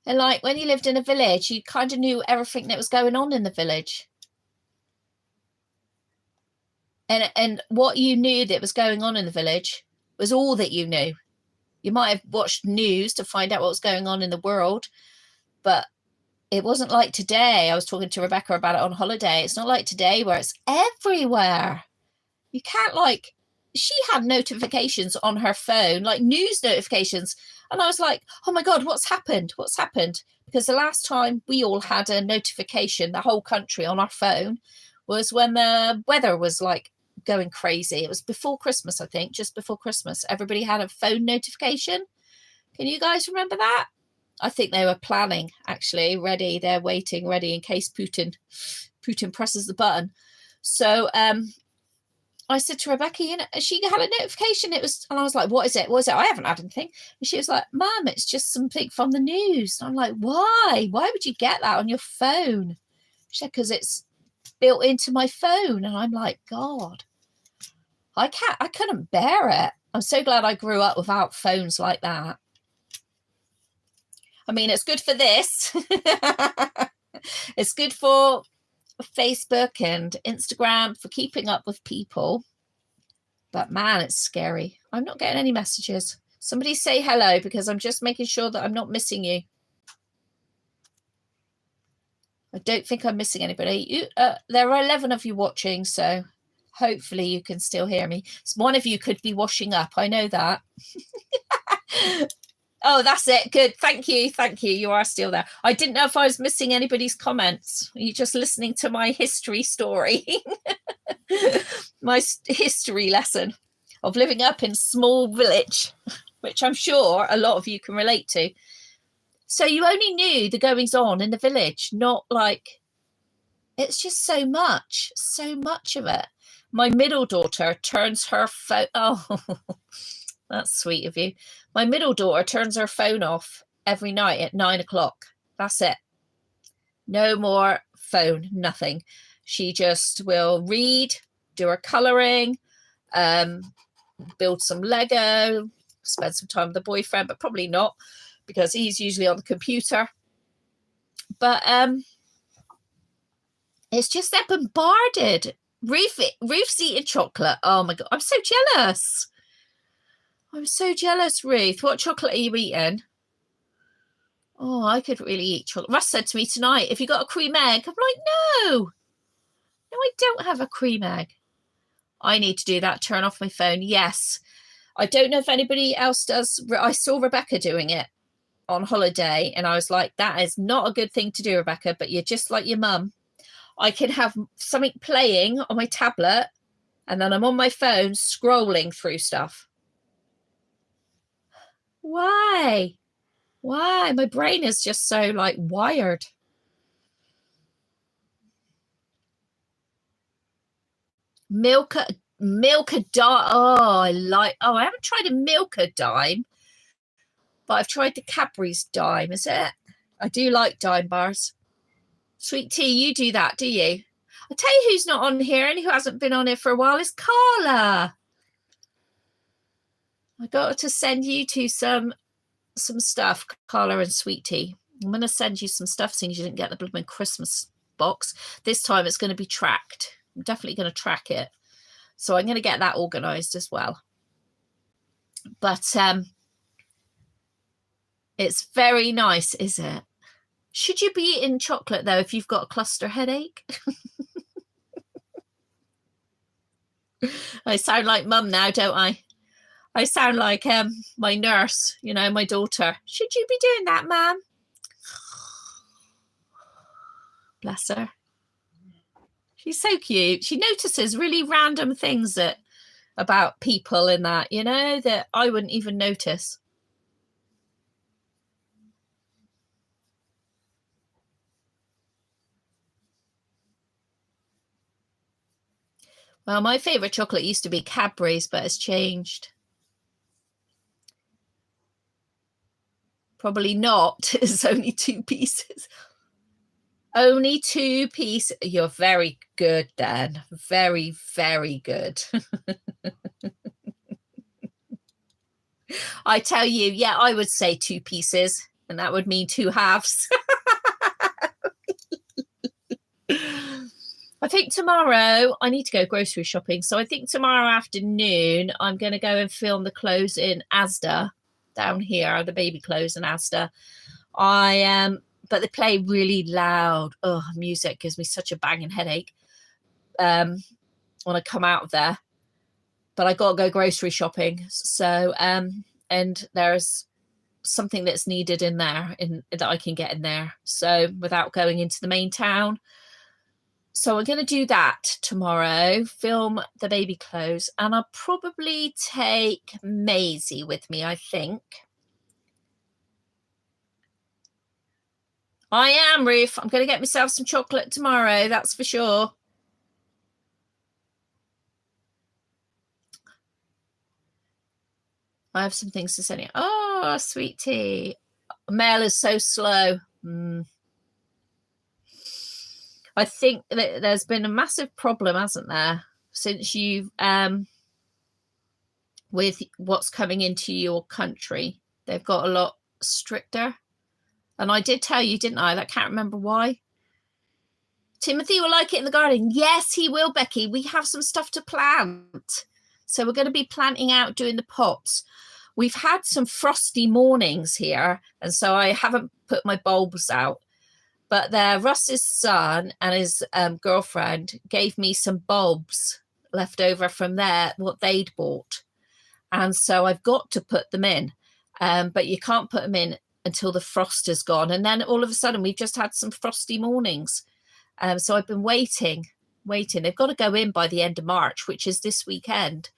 And like when you lived in a village, you kind of knew everything that was going on in the village. And what you knew that was going on in the village was all that you knew. You might have watched news to find out what was going on in the world, but it wasn't like today. I was talking to Rebecca about it on holiday. It's not like today where it's everywhere. You can't she had notifications on her phone, like news notifications. And I was like, oh my God, what's happened? What's happened? Because the last time we all had a notification, the whole country on our phone, was when the weather was like going crazy. It was before Christmas, I think, just before Christmas. Everybody had a phone notification. Can you guys remember that? I think they were planning, actually, ready. They're waiting, ready in case Putin presses the button. So I said to Rebecca, she had a notification. And I was like, what is it? What is it? I haven't had anything. And she was like, Mum, it's just something from the news. And I'm like, why? Why would you get that on your phone? She said, because it's built into my phone. And I'm like, God, I couldn't bear it. I'm so glad I grew up without phones like that. I mean, it's good for this. It's good for Facebook and Instagram, for keeping up with people. But man, it's scary. I'm not getting any messages. Somebody say hello, because I'm just making sure that I'm not missing you. I don't think I'm missing anybody. There are 11 of you watching, so hopefully you can still hear me. So one of you could be washing up. I know that. Oh, that's it. Good. Thank you. Thank you. You are still there. I didn't know if I was missing anybody's comments. Are you just listening to my history story? My history lesson of living up in a small village, which I'm sure a lot of you can relate to. So you only knew the goings on in the village, not like it's just so much of it. My middle daughter turns her phone. Oh, that's sweet of you. My middle daughter turns her phone off every night at 9 o'clock. That's it. No more phone, nothing. She just will read, do her colouring, build some Lego, spend some time with the boyfriend, but probably not because he's usually on the computer. But it's just they're bombarded. Ruth's eating chocolate. Oh my God, I'm so jealous. I'm so jealous, Ruth. What chocolate are you eating? Oh, I could really eat chocolate. Russ said to me tonight, "If you got a cream egg?" I'm like, no, I don't have a cream egg. I need to do that. Turn off my phone. Yes. I don't know if anybody else does. I saw Rebecca doing it on holiday, and I was like, that is not a good thing to do, Rebecca, but you're just like your mum. I can have something playing on my tablet, and then I'm on my phone scrolling through stuff. Why? Why? My brain is just so like wired. Milk a dime. Oh, I haven't tried a milk a dime, but I've tried the Cadbury's dime. Is it? I do like dime bars. Sweet tea, you do that, do you? I'll tell you who's not on here and who hasn't been on here for a while is Carla. I got her to send you to some stuff, Carla and Sweet Tea. I'm going to send you some stuff since you didn't get the blooming Christmas box. This time it's going to be tracked. I'm definitely going to track it. So I'm going to get that organised as well. But it's very nice, is it? Should you be eating chocolate, though, if you've got a cluster headache? I sound like mum now, don't I? I sound like my nurse, you know, my daughter. Should you be doing that, ma'am? Bless her. She's so cute. She notices really random things about people in that, you know, that I wouldn't even notice. Well, my favourite chocolate used to be Cadbury's, but it's changed. Probably not. It's only 2 pieces. Only 2 pieces. You're very good, Dan. Very, very good. I tell you, yeah, I would say 2 pieces, and that would mean 2 halves. I think tomorrow I need to go grocery shopping. So I think tomorrow afternoon I'm going to go and film the clothes in Asda down here, the baby clothes in Asda. But they play really loud. Oh, music gives me such a banging headache when I come out of there. But I got to go grocery shopping. So, and there's something that's needed in there that I can get in there. So without going into the main town. So we're going to do that tomorrow, film the baby clothes, and I'll probably take Maisie with me, I think. I am, Ruth. I'm going to get myself some chocolate tomorrow, that's for sure. I have some things to send you. Oh, Sweet Tea. Mail is so slow. I think that there's been a massive problem, hasn't there, since you've with what's coming into your country. They've got a lot stricter. And I did tell you, didn't I? I can't remember why. Timothy will like it in the garden. Yes, he will, Becky. We have some stuff to plant. So we're going to be planting out, doing the pots. We've had some frosty mornings here, and so I haven't put my bulbs out. But Russ's son and his girlfriend gave me some bulbs left over from what they'd bought. And so I've got to put them in. But you can't put them in until the frost is gone. And then all of a sudden, we've just had some frosty mornings. So I've been waiting. They've got to go in by the end of March, which is this weekend.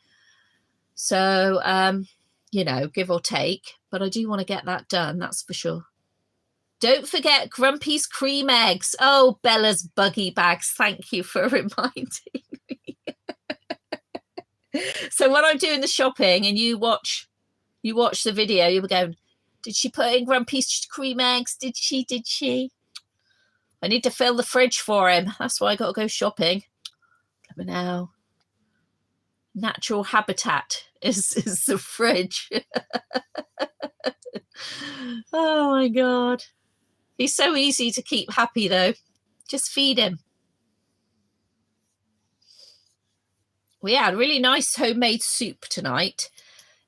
So, you know, give or take. But I do want to get that done, that's for sure. Don't forget Grumpy's cream eggs. Oh, Bella's buggy bags. Thank you for reminding me. So when I'm doing the shopping and you watch the video, you'll be going, did she put in Grumpy's cream eggs? Did she? I need to fill the fridge for him. That's why I got to go shopping. But now, natural habitat is the fridge. Oh my God. He's so easy to keep happy though. Just feed him. We had really nice homemade soup tonight.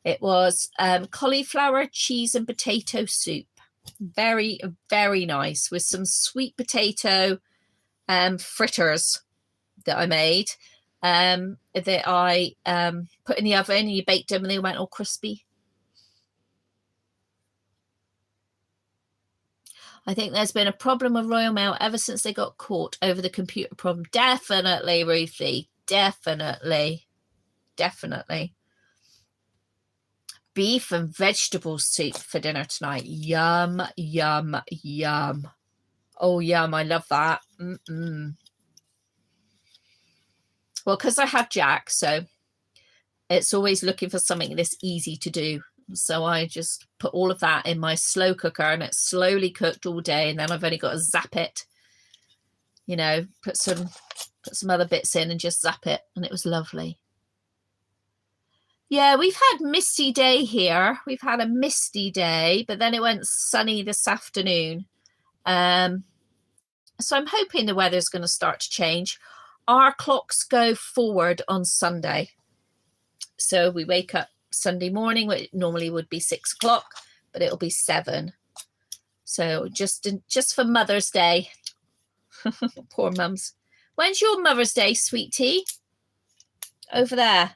It was cauliflower, cheese and potato soup. Very, very nice, with some sweet potato fritters that I made that I put in the oven, and you baked them and they went all crispy. I think there's been a problem with Royal Mail ever since they got caught over the computer problem. Definitely, Ruthie. Definitely. Beef and vegetable soup for dinner tonight. Yum, yum, yum. Oh, yum. I love that. Well, because I have Jack, so it's always looking for something this easy to do. So I just put all of that in my slow cooker and it's slowly cooked all day. And then I've only got to zap it, you know, put some other bits in and just zap it. And it was lovely. Yeah, we've had misty day here. We've had a misty day, but then it went sunny this afternoon. So I'm hoping the weather's going to start to change. Our clocks go forward on Sunday. So we wake up Sunday morning, which normally would be 6 o'clock, but it'll be 7. So just for Mother's Day. Poor mums. When's your Mother's Day, sweetie? Over there.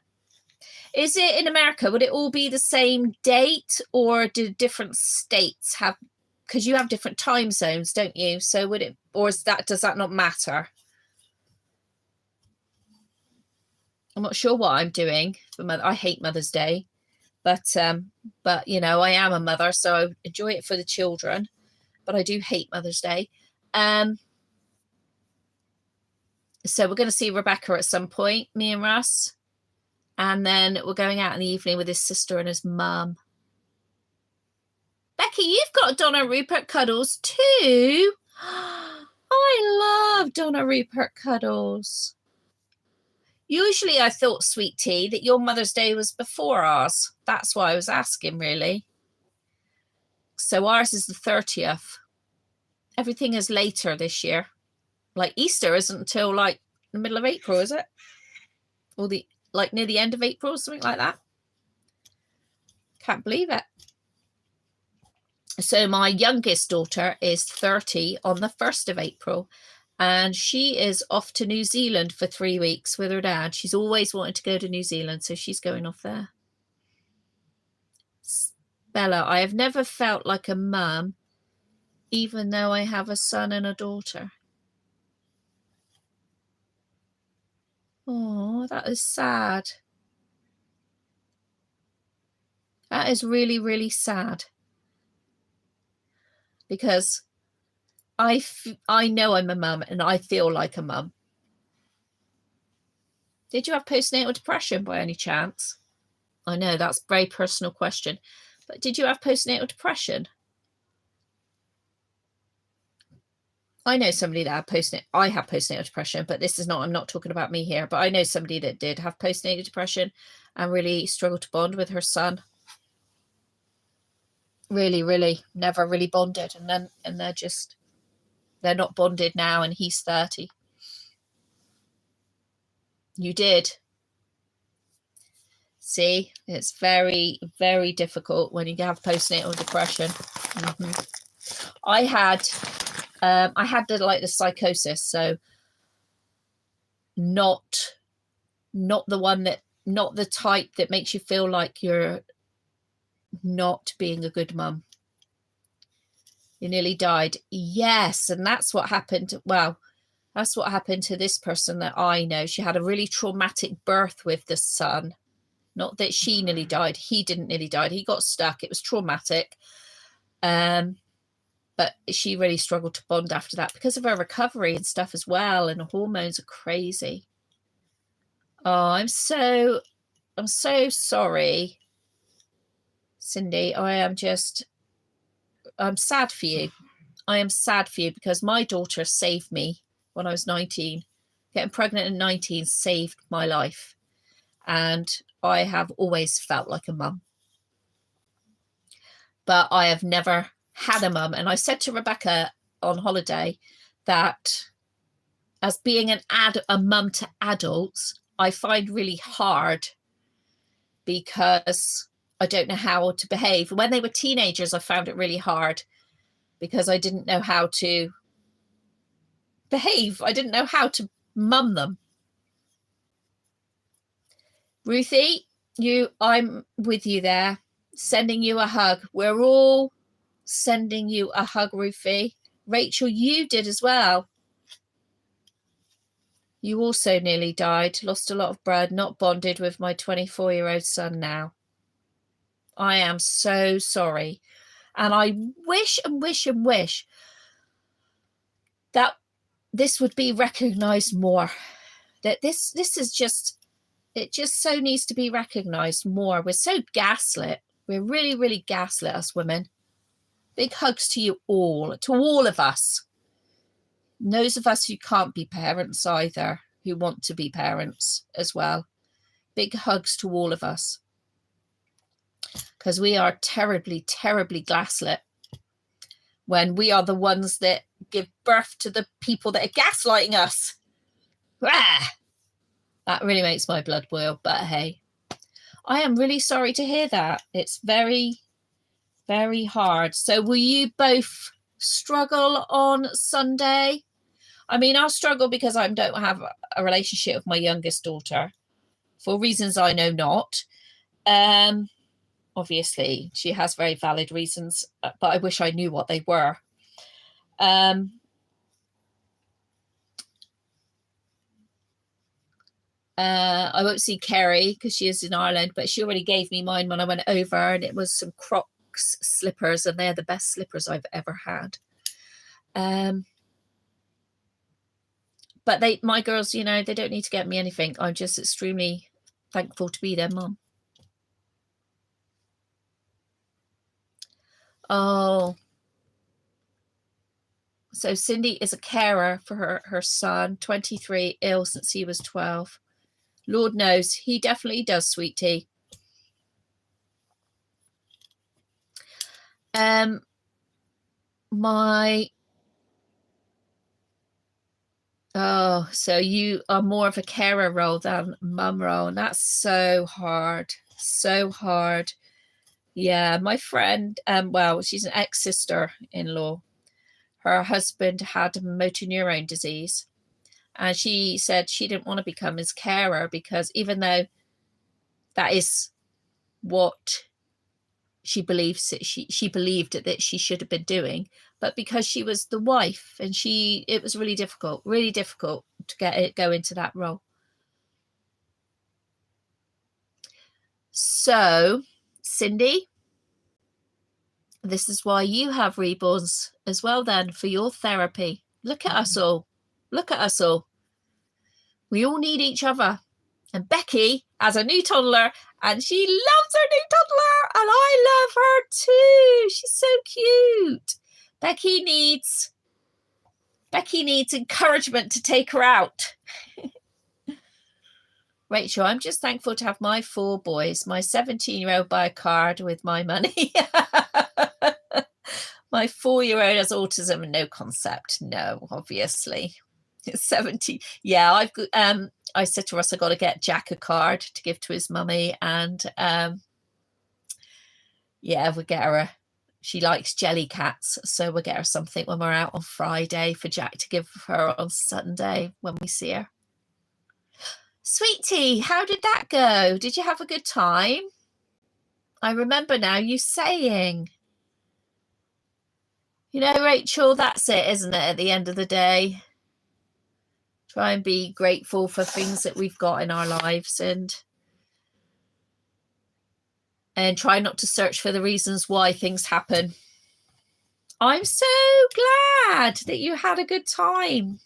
Is it in America? Would it all be the same date, or do different states have, because you have different time zones, don't you? So would it, or does that not matter? I'm not sure what I'm doing for Mother. I hate Mother's Day, but you know, I am a mother, so I enjoy it for the children, but I do hate Mother's Day. So we're going to see Rebecca at some point, me and Russ, and then we're going out in the evening with his sister and his mum. Becky, you've got Donna Rupert cuddles too. I love Donna Rupert cuddles. Usually I thought, sweet tea, that your Mother's Day was before ours. That's why I was asking, really. So ours is the 30th. Everything is later this year. Like Easter isn't until like the middle of April, is it? Or like near the end of April or something like that. Can't believe it. So my youngest daughter is 30 on the 1st of April. And she is off to New Zealand for 3 weeks with her dad. She's always wanted to go to New Zealand, so she's going off there. Bella, I have never felt like a mum, even though I have a son and a daughter. Oh, that is sad. That is really, really sad. Because I know I'm a mum and I feel like a mum. Did you have postnatal depression by any chance? I know that's a very personal question, but did you have postnatal depression? I know somebody that had I have postnatal depression, but this is not, I'm not talking about me here, but I know somebody that did have postnatal depression and really struggled to bond with her son. Really, really never really bonded. And they're not bonded now, and he's 30. You did. See, it's very, very difficult when you have postnatal depression. I had the psychosis, so not the one that, not the type that makes you feel like you're not being a good mum. You nearly died. Yes, and that's what happened. Well, that's what happened to this person that I know. She had a really traumatic birth with the son. Not that she nearly died. He didn't nearly die. He got stuck. It was traumatic. But she really struggled to bond after that because of her recovery and stuff as well. And the hormones are crazy. Oh, I'm so sorry, Cindy. I'm sad for you. I am sad for you because my daughter saved me when I was 19. Getting pregnant at 19 saved my life. And I have always felt like a mum. But I have never had a mum. And I said to Rebecca on holiday that as being a mum to adults, I find really hard because I don't know how to behave. When they were teenagers, I found it really hard because I didn't know how to behave. I didn't know how to mum them. Ruthie, I'm with you there, sending you a hug. We're all sending you a hug, Ruthie. Rachel, you did as well. You also nearly died, lost a lot of blood, not bonded with my 24-year-old son now. I am so sorry. And I wish and wish and wish that this would be recognised more. That this is just, it just so needs to be recognised more. We're so gaslit. We're really, really gaslit, us women. Big hugs to you all, to all of us. And those of us who can't be parents either, who want to be parents as well. Big hugs to all of us. Because we are terribly, terribly gaslit when we are the ones that give birth to the people that are gaslighting us. Ah! That really makes my blood boil, but hey, I am really sorry to hear that. It's very, very hard. So will you both struggle on Sunday? I mean, I'll struggle because I don't have a relationship with my youngest daughter for reasons I know not. Obviously, she has very valid reasons, but I wish I knew what they were. I won't see Kerry because she is in Ireland, but she already gave me mine when I went over, and it was some Crocs slippers, and they're the best slippers I've ever had. But my girls, you know, they don't need to get me anything. I'm just extremely thankful to be their mum. Oh. So Cindy is a carer for her son, 23, ill since he was 12. Lord knows, he definitely does, sweetie. So you are more of a carer role than mum role, and that's so hard. So hard. Yeah, my friend, well, she's an ex-sister-in-law. Her husband had motor neurone disease, and she said she didn't want to become his carer because even though that is what she believes that she believed that she should have been doing, but because she was the wife, and it was really difficult to go into that role. So, Cindy, this is why you have reborns as well then, for your therapy. Look at us all. Look at us all. We all need each other. And Becky has a new toddler, and she loves her new toddler, and I love her too. She's so cute. Becky needs encouragement to take her out. Rachel, I'm just thankful to have my 4 boys. My 17-year-old buy a card with my money. My 4-year-old has autism and no concept. No, obviously. 70. Yeah, I've got I said to Russ, I got to get Jack a card to give to his mummy, and yeah, we'll get her she likes jelly cats, so we'll get her something when we're out on Friday for Jack to give her on Sunday when we see her. Sweetie, how did that go? Did you have a good time? I remember now you saying, you know, Rachel, that's it, isn't it? At the end of the day, try and be grateful for things that we've got in our lives, and try not to search for the reasons why things happen. I'm so glad that you had a good time.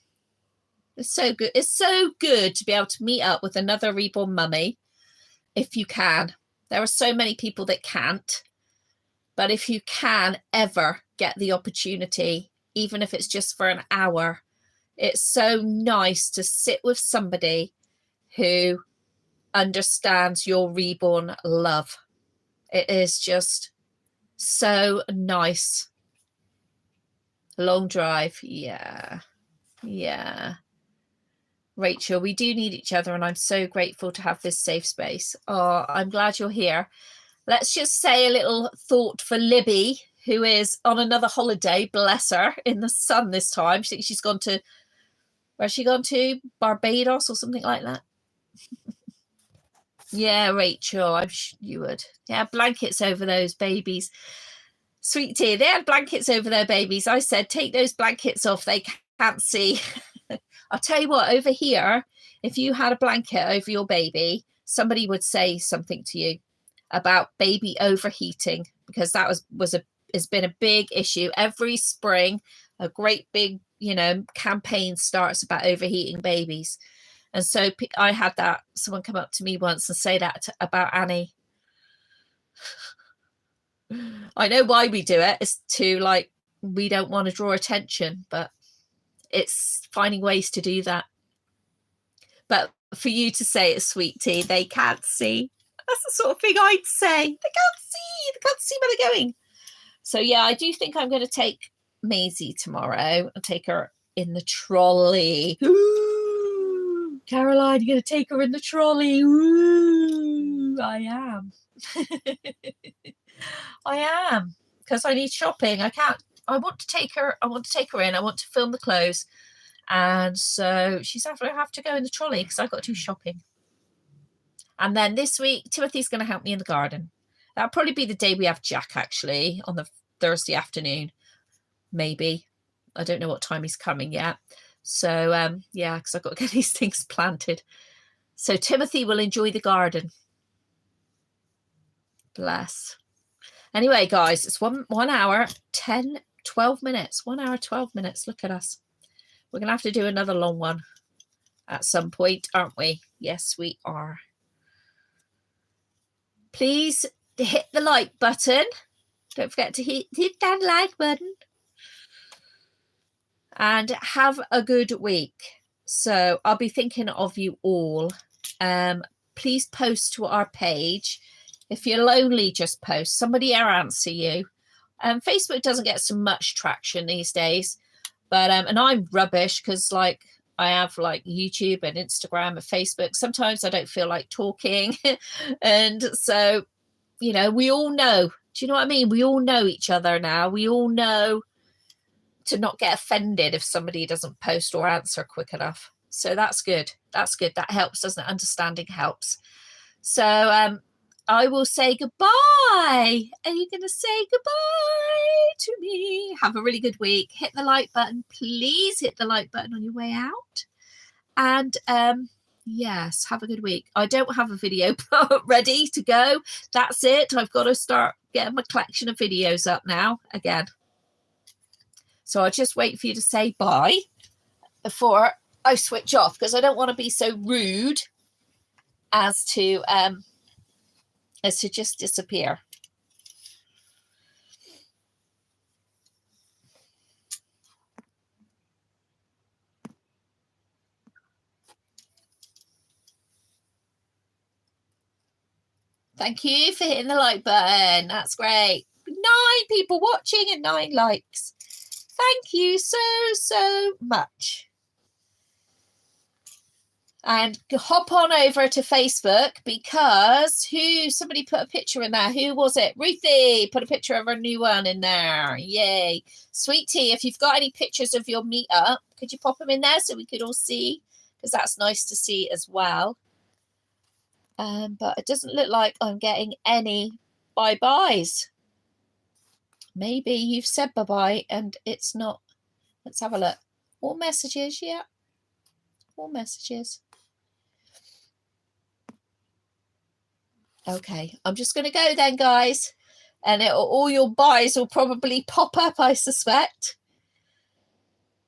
It's so good. It's so good to be able to meet up with another reborn mummy if you can. There are so many people that can't. But if you can ever get the opportunity, even if it's just for an hour, it's so nice to sit with somebody who understands your reborn love. It is just so nice. Long drive. Yeah. Rachel, we do need each other, and I'm so grateful to have this safe space. Oh, I'm glad you're here. Let's just say a little thought for Libby, who is on another holiday, bless her, in the sun this time. I think she's gone to, where's she gone to? Barbados or something like that. Yeah, Rachel, you would. Yeah, blankets over those babies. Sweet tea, they had blankets over their babies. I said, take those blankets off. They can't see. I'll tell you what, over here, if you had a blanket over your baby, somebody would say something to you about baby overheating, because that has been a big issue. Every spring, a great big, campaign starts about overheating babies. And so I had someone come up to me once and say that about Annie. I know why we do it. It's to we don't want to draw attention, but it's finding ways to do that. But for you to say it's sweet tea, they can't see. That's the sort of thing I'd say. They can't see where they're going. So yeah, I do think I'm going to take Maisie tomorrow and take her in the trolley. Ooh, Caroline, you're going to take her in the trolley. Ooh, I am. I am, because I need shopping. I want to take her in. I want to film the clothes. And so she's going to have to go in the trolley because I've got to do shopping. And then this week, Timothy's going to help me in the garden. That'll probably be the day we have Jack, actually, on the Thursday afternoon, maybe. I don't know what time he's coming yet. So, yeah, because I've got to get these things planted. So Timothy will enjoy the garden. Bless. Anyway, guys, it's 1 hour, 12 minutes. 1 hour, 12 minutes. Look at us. We're going to have to do another long one at some point, aren't we? Yes, we are. Please hit the like button. Don't forget to hit that like button. And have a good week. So I'll be thinking of you all. Please post to our page. If you're lonely, just post. Somebody will answer you. Facebook doesn't get so much traction these days. But and I'm rubbish because I have YouTube and Instagram and Facebook. Sometimes I don't feel like talking. And so, we all know. Do you know what I mean? We all know each other now. We all know to not get offended if somebody doesn't post or answer quick enough. So that's good. That's good. That helps, doesn't it? Understanding helps. So I will say goodbye. Are you going to say goodbye to me? Have a really good week. Hit the like button. Please hit the like button on your way out. And yes, have a good week. I don't have a video ready to go. That's it. I've got to start getting my collection of videos up now again. So I'll just wait for you to say bye before I switch off, because I don't want to be so rude as to just disappear. Thank you for hitting the like button. That's great. 9 people watching and 9 likes. Thank you so much. And hop on over to Facebook, because somebody put a picture in there. Who was it? Ruthie put a picture of her new one in there. Yay. Sweet tea, if you've got any pictures of your meetup, could you pop them in there so we could all see? Because that's nice to see as well. But it doesn't look like I'm getting any bye-byes. Maybe you've said bye-bye and it's not. Let's have a look. All messages, yeah. All messages. Okay, I'm just going to go then, guys. And all your buys will probably pop up, I suspect.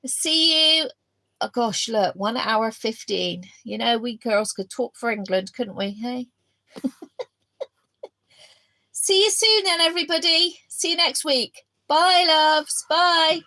See you. Oh, gosh, look, 1 hour 15. You know, we girls could talk for England, couldn't we? Hey? See you soon then, everybody. See you next week. Bye, loves. Bye.